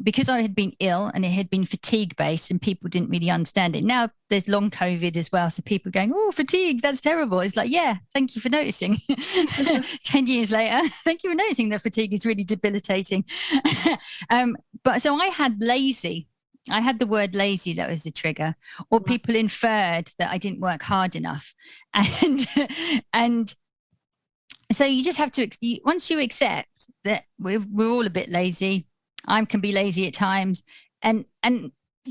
because I had been ill and it had been fatigue based and people didn't really understand it. Now there's long COVID as well. So people are going, oh, fatigue, that's terrible. It's like, yeah, thank you for noticing. 10 years later, thank you for noticing that fatigue is really debilitating. But so I had lazy. I had the word lazy, that was the trigger, or people inferred that I didn't work hard enough. And so you just have to, once you accept that we're all a bit lazy, I can be lazy at times, and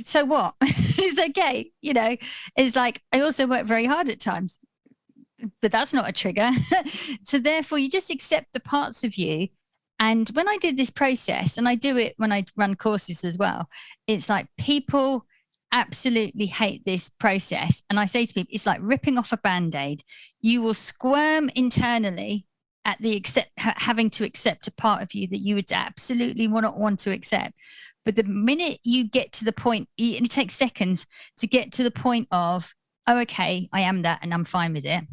so what? It's okay, it's like, I also work very hard at times, but that's not a trigger. So therefore you just accept the parts of you. And when I did this process, and I do it when I run courses as well, it's like people absolutely hate this process. And I say to people, it's like ripping off a Band-Aid. You will squirm internally at the having to accept a part of you that you would absolutely not want to accept. But the minute you get to the point, and it takes seconds to get to the point of, oh, okay, I am that and I'm fine with it.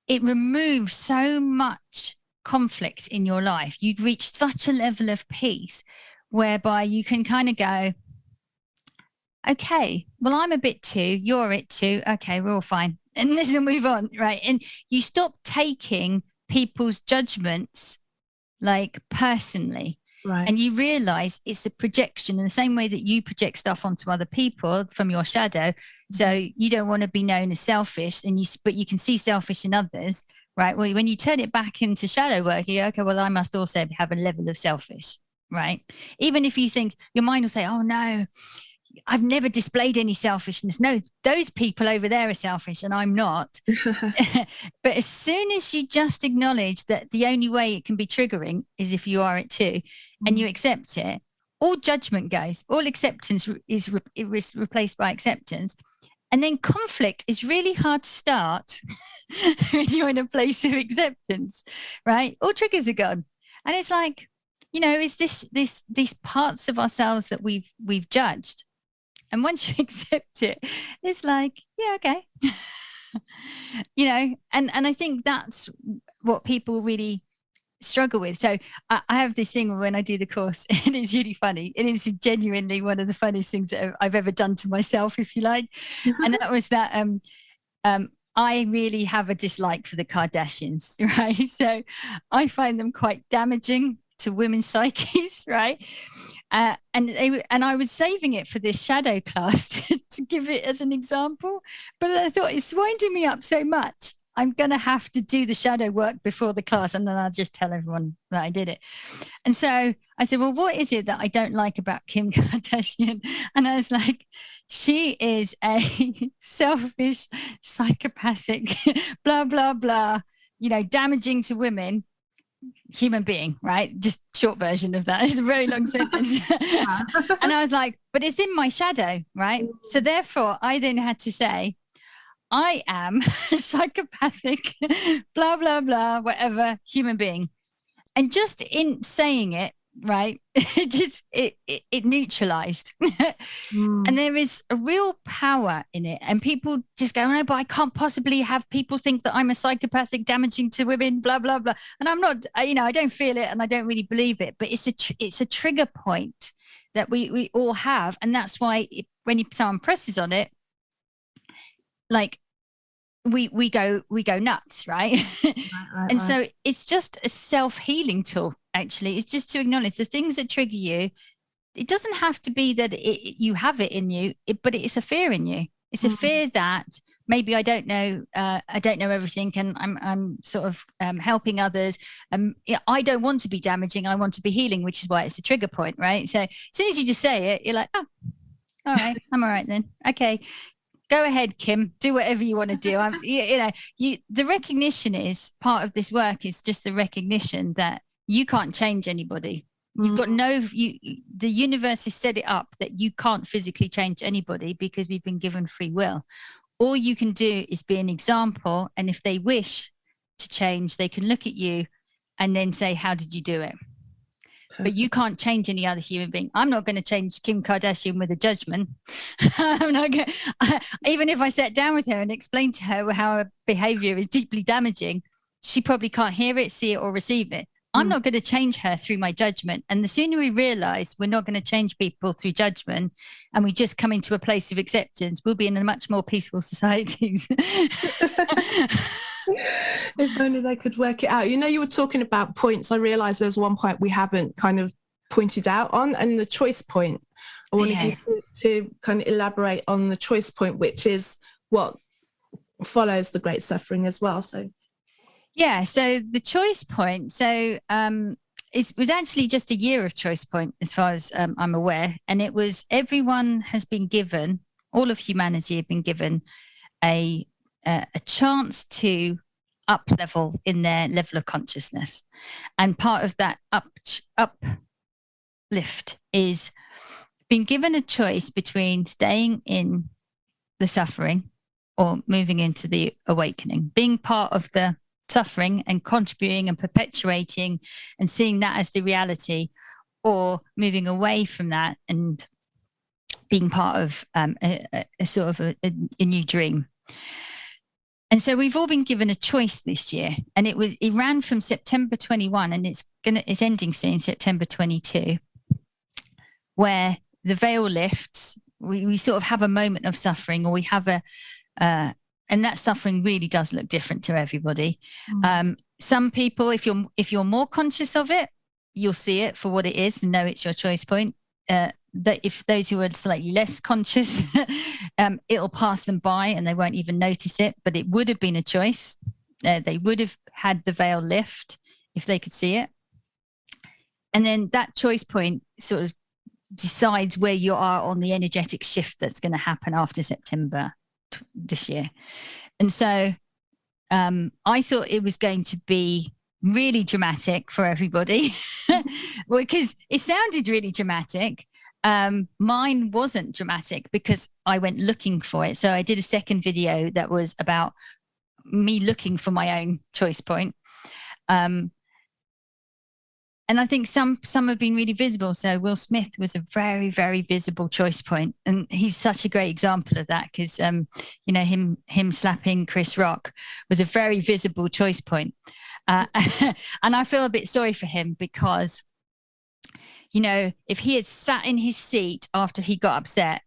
It removes so much conflict in your life. You'd reach such a level of peace whereby you can kind of go, okay, well, I'm a bit too, you're it too. Okay, we're all fine. And this will move on, right? And you stop taking people's judgments like personally. Right. And you realize it's a projection in the same way that you project stuff onto other people from your shadow. Mm-hmm. So you don't want to be known as selfish, but you can see selfish in others, right? Well, when you turn it back into shadow work, you go, okay, well, I must also have a level of selfish, right? Even if you think, your mind will say, oh no, I've never displayed any selfishness. No, those people over there are selfish and I'm not. But as soon as you just acknowledge that the only way it can be triggering is if you are it too, and you accept it, all judgment goes, all acceptance is replaced by acceptance. And then conflict is really hard to start when you're in a place of acceptance, right? All triggers are gone. And it's like, it's these parts of ourselves that we've judged. And once you accept it, it's like, yeah, okay. You know, and I think that's what people really struggle with. So I have this thing when I do the course, and it's really funny. It is genuinely one of the funniest things that I've ever done to myself, if you like. And that was that I really have a dislike for the Kardashians, right? So I find them quite damaging to women's psyches, right? And I was saving it for this shadow class to give it as an example, but I thought it's winding me up so much. I'm going to have to do the shadow work before the class, and then I'll just tell everyone that I did it. And so I said, well, what is it that I don't like about Kim Kardashian? And I was like, she is a selfish, psychopathic, blah, blah, blah, you know, damaging to women human being, right? Just short version of that. It's a very long sentence. And I was like, but it's in my shadow, right? So therefore, I then had to say, I am a psychopathic, blah, blah, blah, whatever, human being. And just in saying it, right, it neutralized. And there is a real power in it. And people just go, no, but I can't possibly have people think that I'm a psychopathic, damaging to women, blah, blah, blah. And I'm not, you know, I don't feel it and I don't really believe it, but it's a trigger point that we all have. And that's why when someone presses on it, like, we go nuts, right? And so it's just a self-healing tool. Actually, it's just to acknowledge the things that trigger you. It doesn't have to be that you have it in you, but it's a fear in you. It's a fear that maybe I don't know everything, and I'm sort of helping others. I don't want to be damaging. I want to be healing, which is why it's a trigger point, right? So as soon as you just say it, you're like, oh, all right, I'm all right then. Okay. Go ahead, Kim, do whatever you want to do. The recognition is part of this work, is just the recognition that you can't change anybody. You've got the universe has set it up that you can't physically change anybody because we've been given free will. All you can do is be an example. And if they wish to change, they can look at you and then say, how did you do it? Perfect. But you can't change any other human being. I'm not going to change Kim Kardashian with a judgment. I'm not going even if I sat down with her and explained to her how her behavior is deeply damaging, she probably can't hear it, see it, or receive it. I'm not going to change her through my judgment. And the sooner we realize we're not going to change people through judgment and we just come into a place of acceptance, we'll be in a much more peaceful society. If only they could work it out. You know, you were talking about points. I realized there's one point we haven't kind of pointed out on, and the choice point. I wanted you to kind of elaborate on the choice point, which is what follows the great suffering as well. So the choice point, was actually just a year of choice point as far as I'm aware. And it was, everyone has been given, all of humanity have been given a chance to up level in their level of consciousness. And part of that uplift is being given a choice between staying in the suffering or moving into the awakening, being part of the suffering and contributing and perpetuating and seeing that as the reality, or moving away from that and being part of a sort of a new dream. And so we've all been given a choice this year, and it ran from September 21 and it's ending soon, September 22, where the veil lifts. We sort of have a moment of suffering, or we have and that suffering really does look different to everybody. Some people, if you're more conscious of it, you'll see it for what it is and know it's your choice point. That if those who are slightly less conscious, it'll pass them by and they won't even notice it, but it would have been a choice. They would have had the veil lift if they could see it. And then that choice point sort of decides where you are on the energetic shift that's going to happen after September this year. And so I thought it was going to be really dramatic for everybody because it sounded really dramatic. Mine wasn't dramatic because I went looking for it. So I did a second video that was about me looking for my own choice point. And I think some have been really visible. So Will Smith was a very, very visible choice point, and he's such a great example of that because, you know, him slapping Chris Rock was a very visible choice point, and I feel a bit sorry for him because, you know, if he had sat in his seat after he got upset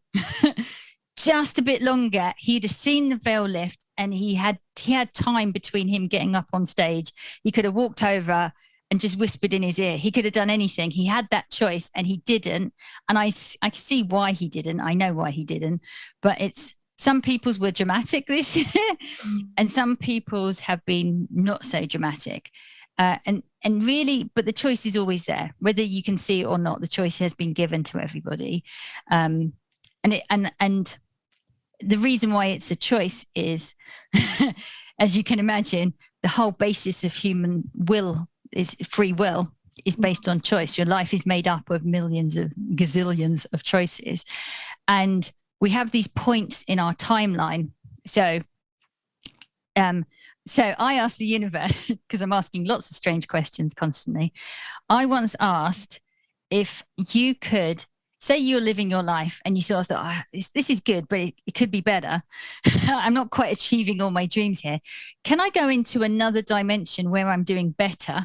just a bit longer, he'd have seen the veil lift, and he had time between him getting up on stage. He could have walked over and just whispered in his ear. He could have done anything. He had that choice and he didn't. And I can see why he didn't. I know why he didn't. But some people's were dramatic this year and some people's have been not so dramatic. And really, but the choice is always there, whether you can see it or not. The choice has been given to everybody. And the reason why it's a choice is, as you can imagine, the whole basis of human will is free will is based on choice. Your life is made up of millions of gazillions of choices. And we have these points in our timeline. So I asked the universe, because I'm asking lots of strange questions constantly. I once asked if you could, say you're living your life and you sort of thought, this is good, but it could be better. I'm not quite achieving all my dreams here. Can I go into another dimension where I'm doing better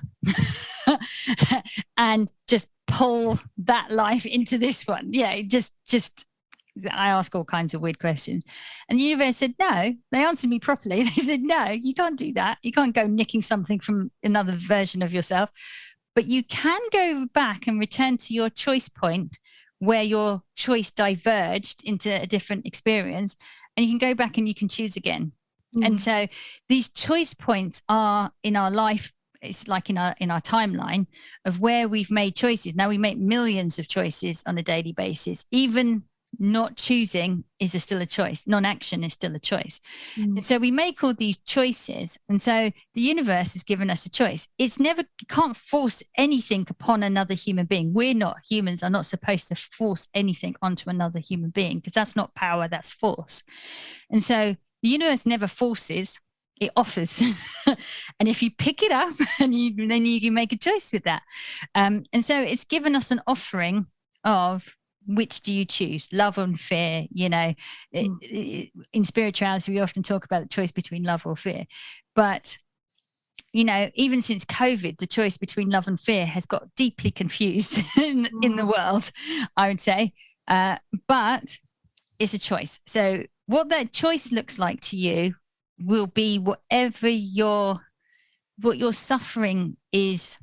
and just pull that life into this one? Yeah, just I ask all kinds of weird questions. And the universe said, no. They answered me properly. They said, no, you can't do that. You can't go nicking something from another version of yourself. But you can go back and return to your choice point where your choice diverged into a different experience, and you can go back and you can choose again. And so these choice points are in our life. It's like in our timeline of where we've made choices. Now we make millions of choices on a daily basis. Even not choosing is still a choice. Non-action is still a choice. And so we make all these choices. And so the universe has given us a choice. Can't force anything upon another human being. Humans are not supposed to force anything onto another human being because that's not power, that's force. And so the universe never forces, it offers. And if you pick it up and then you can make a choice with that. And so it's given us an offering of, which do you choose? Love and fear, you know. In spirituality, we often talk about the choice between love or fear. But, you know, even since COVID, the choice between love and fear has got deeply confused in the world, I would say. But it's a choice. So what that choice looks like to you will be what your suffering is.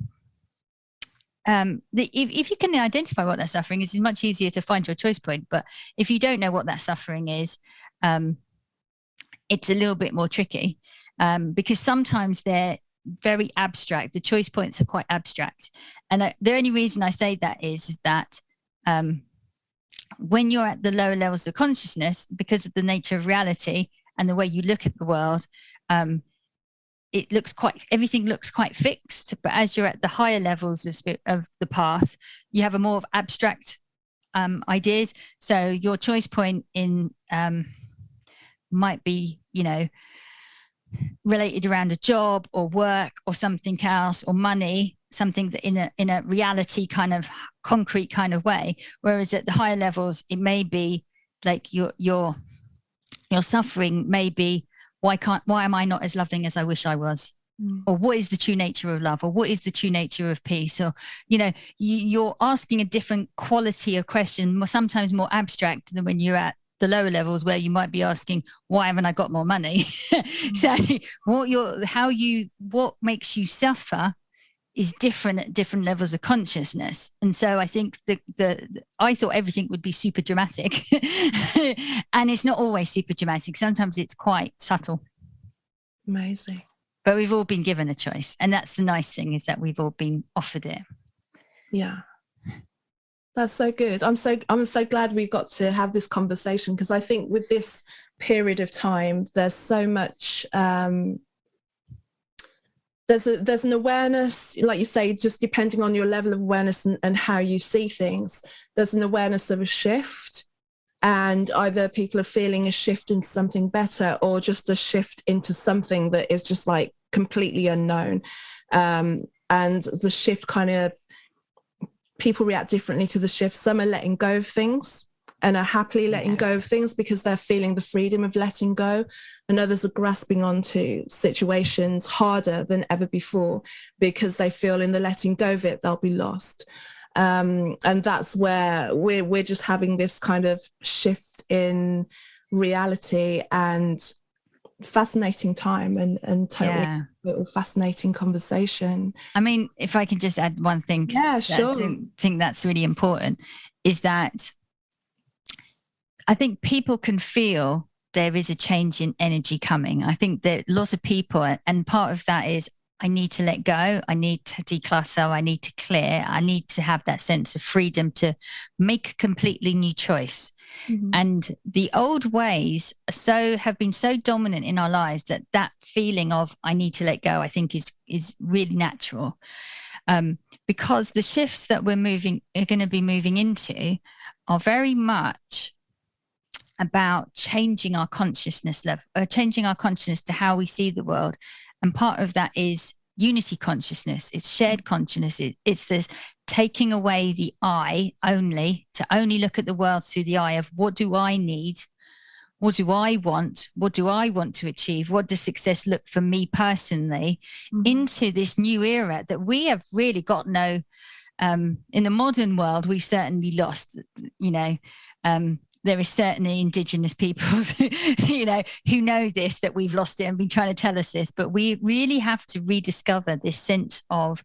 If you can identify what that suffering is, it's much easier to find your choice point. But if you don't know what that suffering is, it's a little bit more tricky because sometimes they're very abstract. The choice points are quite abstract. And the only reason I say that is that when you're at the lower levels of consciousness, because of the nature of reality and the way you look at the world, everything looks quite fixed. But as you're at the higher levels of the path, you have a more abstract ideas. So your choice point in might be, you know, related around a job or work or something else or money, something that in a reality kind of concrete kind of way. Whereas at the higher levels, it may be like your suffering may be, why am I not as loving as I wish I was? Or what is the true nature of love? Or what is the true nature of peace? Or, you know, you're asking a different quality of question, sometimes more abstract than when you're at the lower levels where you might be asking, why haven't I got more money? So what makes you suffer is different at different levels of consciousness. And so I think I thought everything would be super dramatic and it's not always super dramatic. Sometimes it's quite subtle. Amazing. But we've all been given a choice. And that's the nice thing, is that we've all been offered it. Yeah. That's so good. I'm so glad we got to have this conversation, because I think with this period of time, there's so much there's an awareness, like you say, just depending on your level of awareness and how you see things, there's an awareness of a shift, and either people are feeling a shift into something better or just a shift into something that is just like completely unknown. And the shift kind of people react differently to the shift. Some are letting go of things and are happily letting go of things because they're feeling the freedom of letting go. And others are grasping onto situations harder than ever before because they feel in the letting go of it, they'll be lost. And that's where we're just having this kind of shift in reality, and fascinating time and totally fascinating conversation. I mean, if I can just add one thing, sure. I think that's really important, is that I think people can feel there is a change in energy coming. I think that lots of people, and part of that is I need to let go, I need to declutter, I need to clear, I need to have that sense of freedom to make a completely new choice. Mm-hmm. And the old ways have been so dominant in our lives that feeling of I need to let go, I think is really natural. Because the shifts that we're going to be moving into are very much about changing our consciousness level, changing our consciousness to how we see the world. And part of that is unity consciousness. It's shared consciousness. It's this taking away the I only, to only look at the world through the eye of what do I need? What do I want? What do I want to achieve? What does success look for me personally? Mm-hmm. Into this new era that we have really got no, in the modern world, we've certainly lost, there is certainly Indigenous peoples, who know this, that we've lost it and been trying to tell us this. But we really have to rediscover this sense of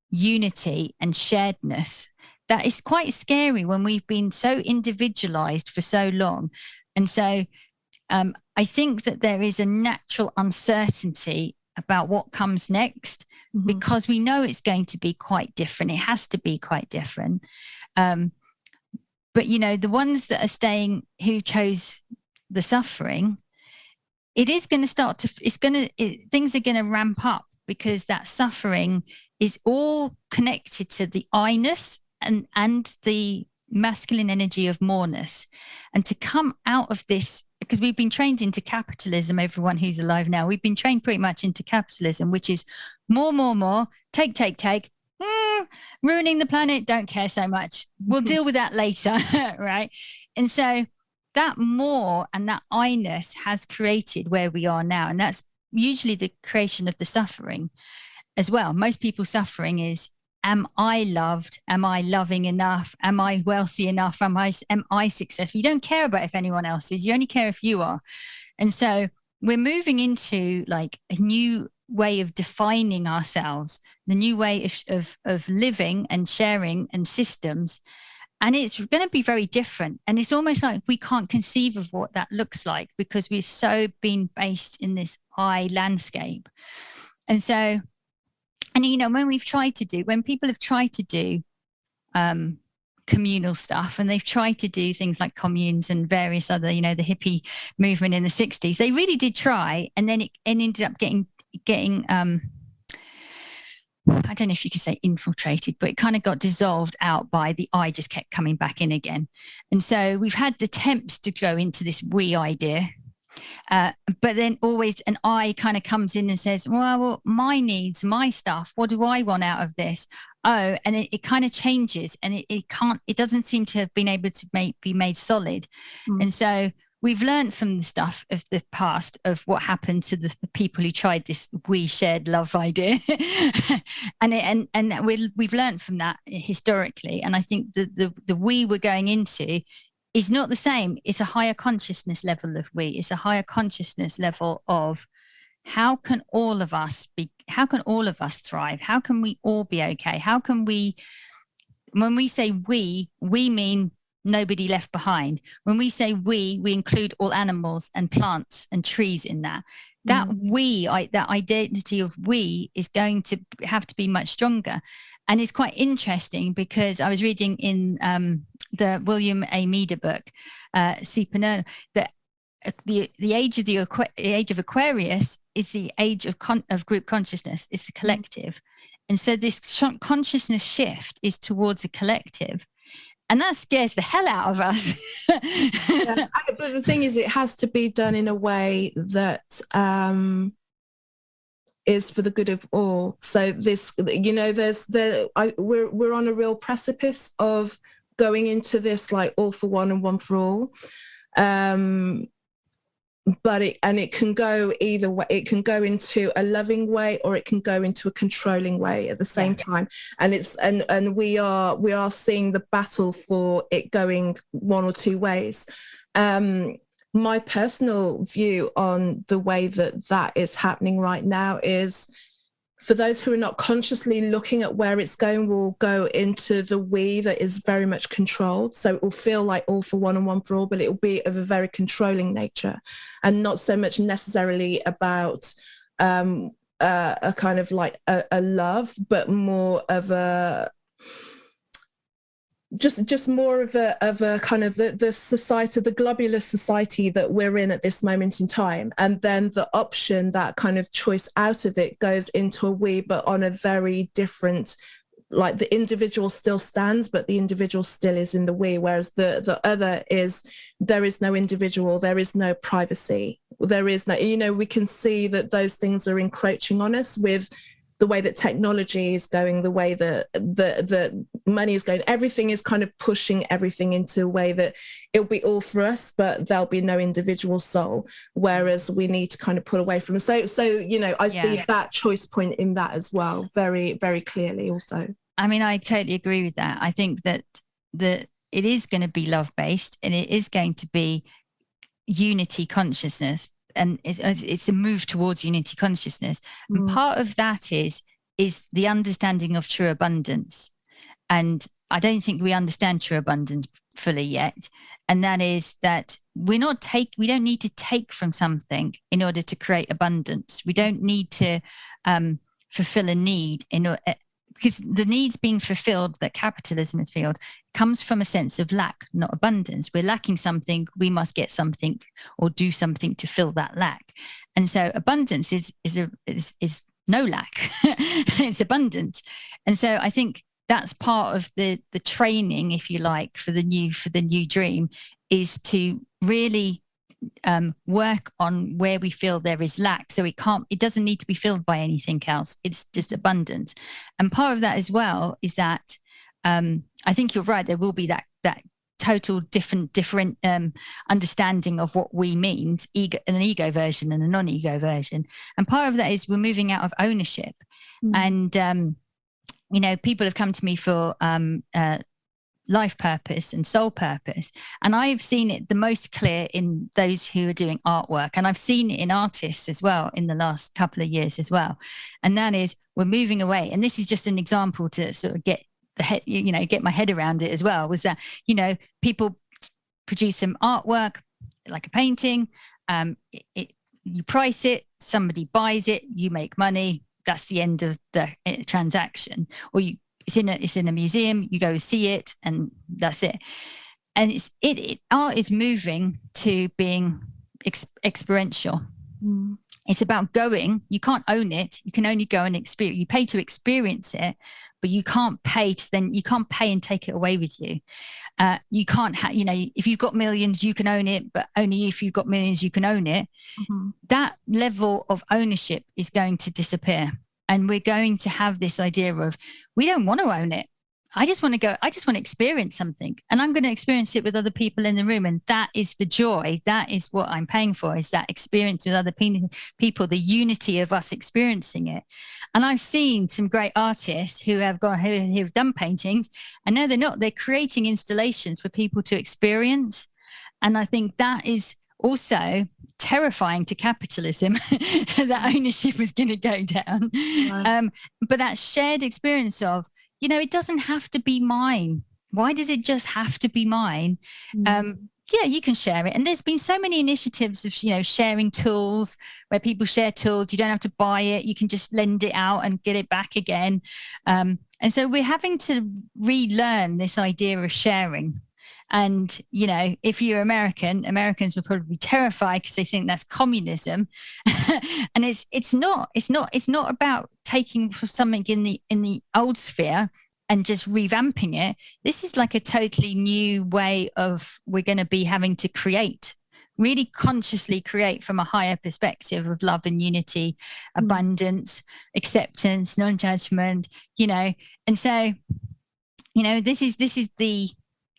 unity and sharedness. That is quite scary when we've been so individualized for so long. And so I think that there is a natural uncertainty about what comes next, mm-hmm. because we know it's going to be quite different. It has to be quite different. But, the ones that are staying, who chose the suffering, it is going to things are going to ramp up, because that suffering is all connected to the I-ness and the masculine energy of more-ness. And to come out of this, because we've been trained into capitalism, everyone who's alive now, we've been trained pretty much into capitalism, which is more, take, ruining the planet, don't care so much. We'll deal with that later, right? And so that more and that I-ness has created where we are now. And that's usually the creation of the suffering as well. Most people suffering is, am I loved? Am I loving enough? Am I wealthy enough? Am I successful? You don't care about if anyone else is. You only care if you are. And so we're moving into like a new way of defining ourselves, the new way of living and sharing and systems. And it's going to be very different. And it's almost like we can't conceive of what that looks like, because we've so been based in this I landscape. And so, and when people have tried to do communal stuff, and they've tried to do things like communes and various other, the hippie movement in the 60s, they really did try. And then it ended up getting I don't know if you could say infiltrated, but it kind of got dissolved out by the I just kept coming back in again. And so we've had attempts to go into this we idea, but then always an I kind of comes in and says, well, my needs, my stuff, what do I want out of this? Oh, and it kind of changes, and it doesn't seem to have been able to be made solid. And so we've learned from the stuff of the past of what happened to the people who tried this we shared love idea. and we've learned from that historically. And I think the we we're going into is not the same. It's a higher consciousness level of we. It's a higher consciousness level of how can all of us thrive? How can we all be okay? How can we, when we say we mean nobody left behind. When we say we include all animals and plants and trees in that. That that identity of we is going to have to be much stronger. And it's quite interesting, because I was reading in the William A. Meader book, Supernova, that the age of Aquarius is the age of group consciousness. It's the collective. And so this consciousness shift is towards a collective. And that scares the hell out of us. Yeah, but the thing is, it has to be done in a way that is for the good of all. So this, we're on a real precipice of going into this like all for one and one for all. But it can go either way. It can go into a loving way, or it can go into a controlling way at the same time. And we are seeing the battle for it going one or two ways. My personal view on the way that is happening right now is, for those who are not consciously looking at where it's going, will go into the we that is very much controlled. So it will feel like all for one and one for all, but it will be of a very controlling nature, and not so much necessarily about a kind of like a love, but more of a just more of a kind of the society, the globular society that we're in at this moment in time. And then the option, that kind of choice out of it, goes into a we, but on a very different, like the individual still stands, but the individual still is in the we, whereas the other is, there is no individual, there is no privacy, there is no, we can see that those things are encroaching on us with the way that technology is going, the way that the money is going. Everything is kind of pushing everything into a way that it'll be all for us, but there'll be no individual soul, whereas we need to kind of pull away from it. So I see that choice point in that as well, very, very clearly also. I mean, I totally agree with that. I think that it is going to be love-based, and it is going to be unity consciousness. And it's a move towards unity consciousness. And part of that is the understanding of true abundance. And I don't think we understand true abundance fully yet. And that is that we don't need to take from something in order to create abundance. We don't need to fulfill a need because the needs being fulfilled that capitalism has filled comes from a sense of lack, not abundance. We're lacking something, we must get something or do something to fill that lack. And so abundance is no lack. It's abundant. And so I think that's part of the training, if you like, for the new dream, is to really work on where we feel there is lack. So it doesn't need to be filled by anything else. It's just abundance. And part of that as well is that I think you're right. There will be that total different understanding of what we means, an ego version and a non-ego version. And part of that is we're moving out of ownership. And people have come to me for life purpose and soul purpose, and I've seen it the most clear in those who are doing artwork, and I've seen it in artists as well in the last couple of years as well. And that is, we're moving away, and this is just an example to sort of get my head around it as well, was that people produce some artwork like a painting, you price it, somebody buys it, you make money, that's the end of the transaction. Or it's in a museum, you go see it, and that's it. And art is moving to being experiential. It's about going. You can't own it. You can only go and experience. You pay to experience it, but you can't pay and take it away with you. You can't if you've got millions, you can own it, but only if you've got millions, you can own it. That level of ownership is going to disappear. And we're going to have this idea of, we don't want to own it. I just want to experience something, and I'm going to experience it with other people in the room. And that is the joy. That is what I'm paying for, is that experience with other people, the unity of us experiencing it. And I've seen some great artists who have done paintings, and no, they're creating installations for people to experience. And I think that is also terrifying to capitalism, that ownership is going to go down. But that shared experience of, it doesn't have to be mine. Why does it just have to be mine? You can share it. And there's been so many initiatives of, sharing tools, where people share tools. You don't have to buy it. You can just lend it out and get it back again. And so we're having to relearn this idea of sharing. And, if you're Americans will probably be terrified because they think that's communism. And it's not about taking something in the old sphere and just revamping it. This is like a totally new way of, we're going to be having to create really consciously create from a higher perspective of love and unity, abundance, acceptance, non-judgment, and so, this is the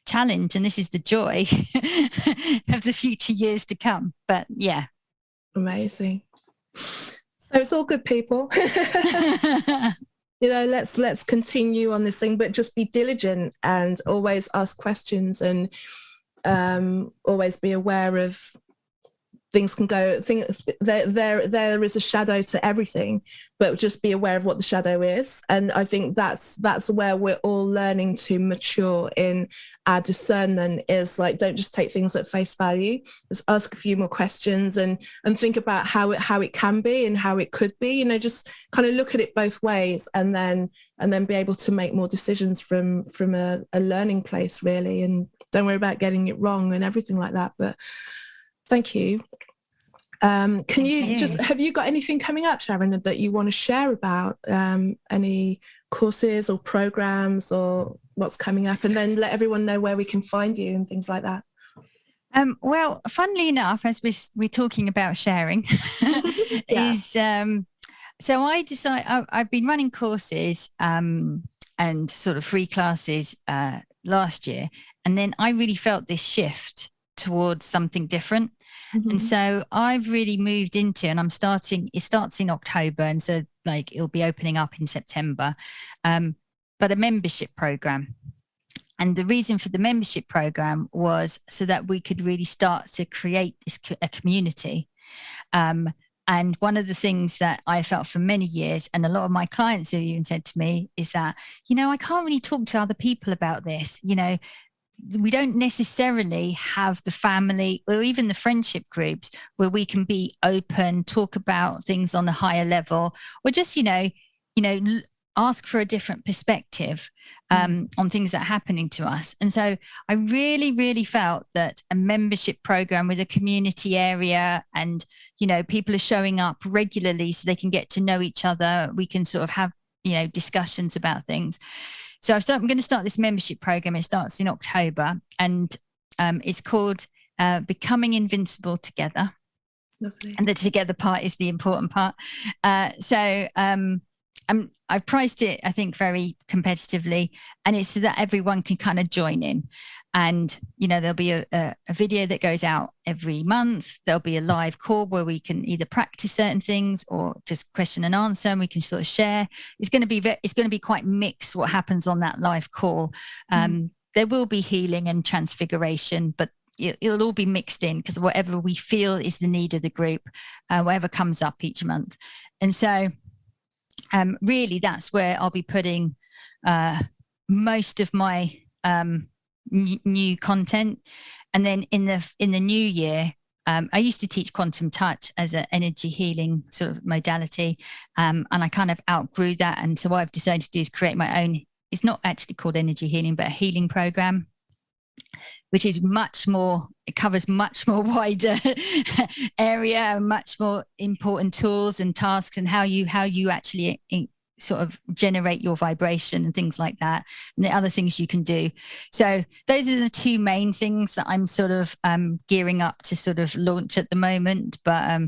challenge, and this is the joy of the future years to come. But yeah. Amazing. So it's all good, people. Let's continue on this thing, but just be diligent and always ask questions, and always be aware of things can go. There is a shadow to everything, but just be aware of what the shadow is. And I think that's where we're all learning to mature in our discernment, is like, don't just take things at face value. Just ask a few more questions and think about how it can be and how it could be. Just kind of look at it both ways, and then be able to make more decisions from a learning place, really. And don't worry about getting it wrong and everything like that. But thank you. Have you got anything coming up, Sharon, that you want to share about, any courses or programs or what's coming up, and then let everyone know where we can find you and things like that? Well, funnily enough, as we're talking about sharing, so I decided I've been running courses and sort of free classes last year, and then I really felt this shift towards something different. And so I've really moved into, and it starts in October. And so it'll be opening up in September, but a membership program. And the reason for the membership program was so that we could really start to create a community. And one of the things that I felt for many years, and a lot of my clients have even said to me, is that, I can't really talk to other people about this. We don't necessarily have the family or even the friendship groups where we can be open, talk about things on a higher level, or just, ask for a different perspective on things that are happening to us. And so I really, really felt that a membership program with a community area, and, people are showing up regularly so they can get to know each other. We can sort of have, discussions about things. So I'm going to start this membership program. It starts in October, and it's called Becoming Invincible Together. Lovely. And the together part is the important part. I've priced it, I think, very competitively, and it's so that everyone can kind of join in. And, there'll be a video that goes out every month. There'll be a live call where we can either practice certain things or just question and answer, and we can sort of share. It's going to be quite mixed what happens on that live call. There will be healing and transfiguration, but it'll all be mixed in, because whatever we feel is the need of the group, whatever comes up each month. And so really that's where I'll be putting most of my new content. And then in the new year, I used to teach quantum touch as an energy healing sort of modality, and I kind of outgrew that. And so what I've decided to do is create my own. It's not actually called energy healing, but a healing program, which is it covers much more wider area and much more important tools and tasks, and how you actually sort of generate your vibration and things like that, and the other things you can do. So those are the two main things that I'm sort of gearing up to sort of launch at the moment. But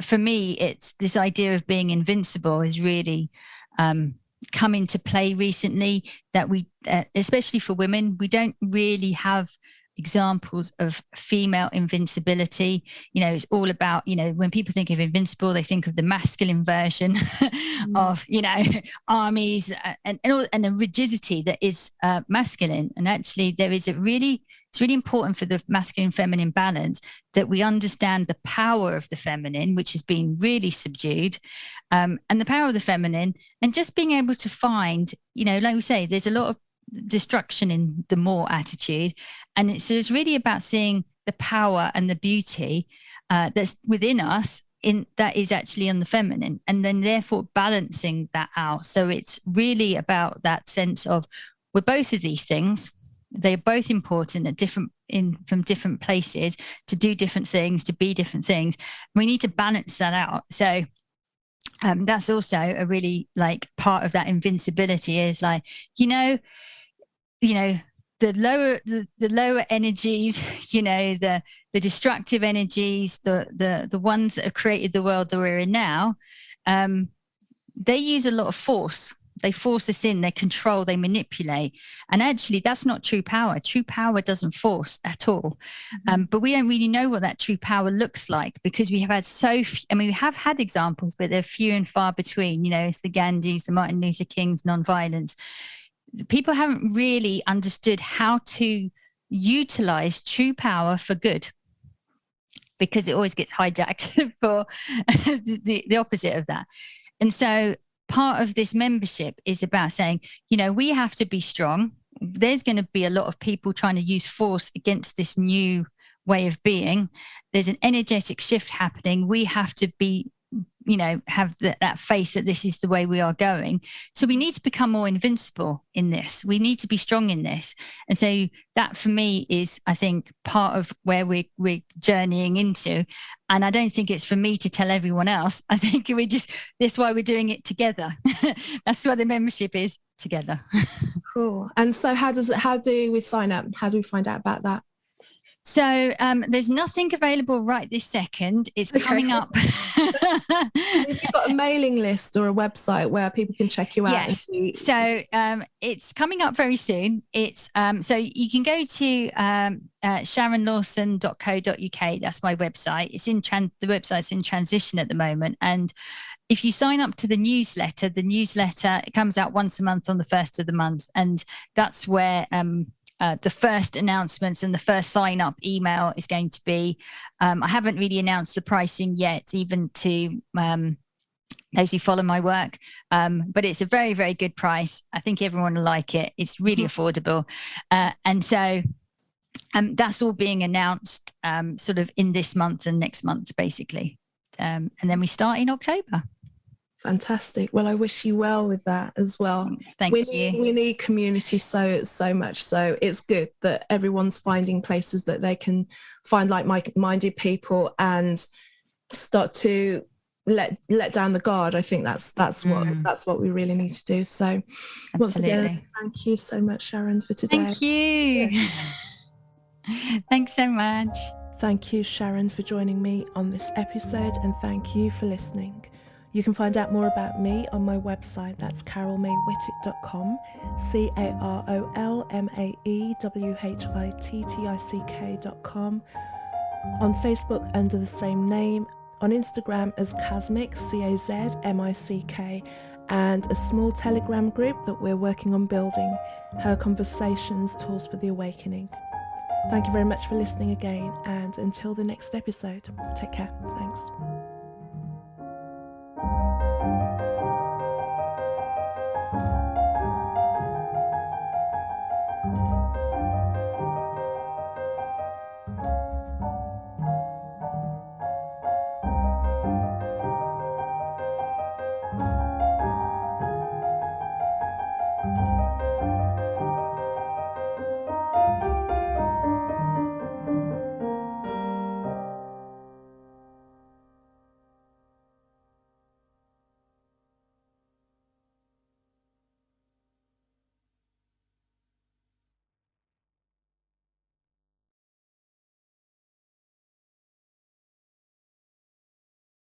for me, it's this idea of being invincible is really come into play recently, that we especially for women, we don't really have examples of female invincibility. It's all about, when people think of invincible, they think of the masculine version of, armies and the rigidity that is masculine. And actually it's really important for the masculine feminine balance that we understand the power of the feminine, which has been really subdued, and the power of the feminine, and just being able to find, like we say, there's a lot of destruction in the more attitude, and it's really about seeing the power and the beauty that's within us, in that is actually on the feminine, and then therefore balancing that out. So it's really about that sense of we're both of these things. They're both important at from different places to do different things, to be different things. We need to balance that out. So that's also a really part of that invincibility is the lower energies, you know, the destructive energies, the ones that have created the world that we're in now, they use a lot of force. They force us in, they control, they manipulate. And actually, that's not true power. True power doesn't force at all. But we don't really know what that true power looks like, because we have had we have had examples, but they're few and far between. You know, it's the Gandhis, the Martin Luther Kings, non-violence. People haven't really understood how to utilize true power for good, because it always gets hijacked for the opposite of that. And so part of this membership is about saying, you know, we have to be strong. There's going to be a lot of people trying to use force against this new way of being. There's an energetic shift happening. We have to be, you know, have that faith that this is the way we are going. So we need to become more invincible in this. We need to be strong in this. And so that for me is, I think, part of where we're journeying into. And I don't think it's for me to tell everyone else. I think that's why we're doing it together. That's why the membership is together. Cool. And so how do we sign up? How do we find out about that? So there's nothing available right this second. It's coming up. Have you got a mailing list or a website where people can check you out? Yes. So it's coming up very soon. It's so you can go to sharonlawson.co.uk. That's my website. It's the website's in transition at the moment. And if you sign up to the newsletter it comes out once a month on the first of the month, and that's where the first announcements and the first sign up email is going to be. I haven't really announced the pricing yet, even to those who follow my work, but it's a very, very good price. I think everyone will like it. It's really affordable. And so that's all being announced sort of in this month and next month, basically. And then we start in October. Fantastic. Well, I wish you well with that as well. Thank you. We need community so much. So it's good that everyone's finding places that they can find like-minded people and start to let down the guard. I think that's what we really need to do. So once again, thank you so much, Sharon, for today. Thank you. Yeah. Thanks so much. Thank you, Sharon, for joining me on this episode, and thank you for listening. You can find out more about me on my website. That's carolmaywhittick.com, carolmaewhittick.com. On Facebook under the same name, on Instagram as Casmic, CAZMICK, and a small Telegram group that we're working on building, Her Conversations, Tools for the Awakening. Thank you very much for listening again, and until the next episode, take care. Thanks.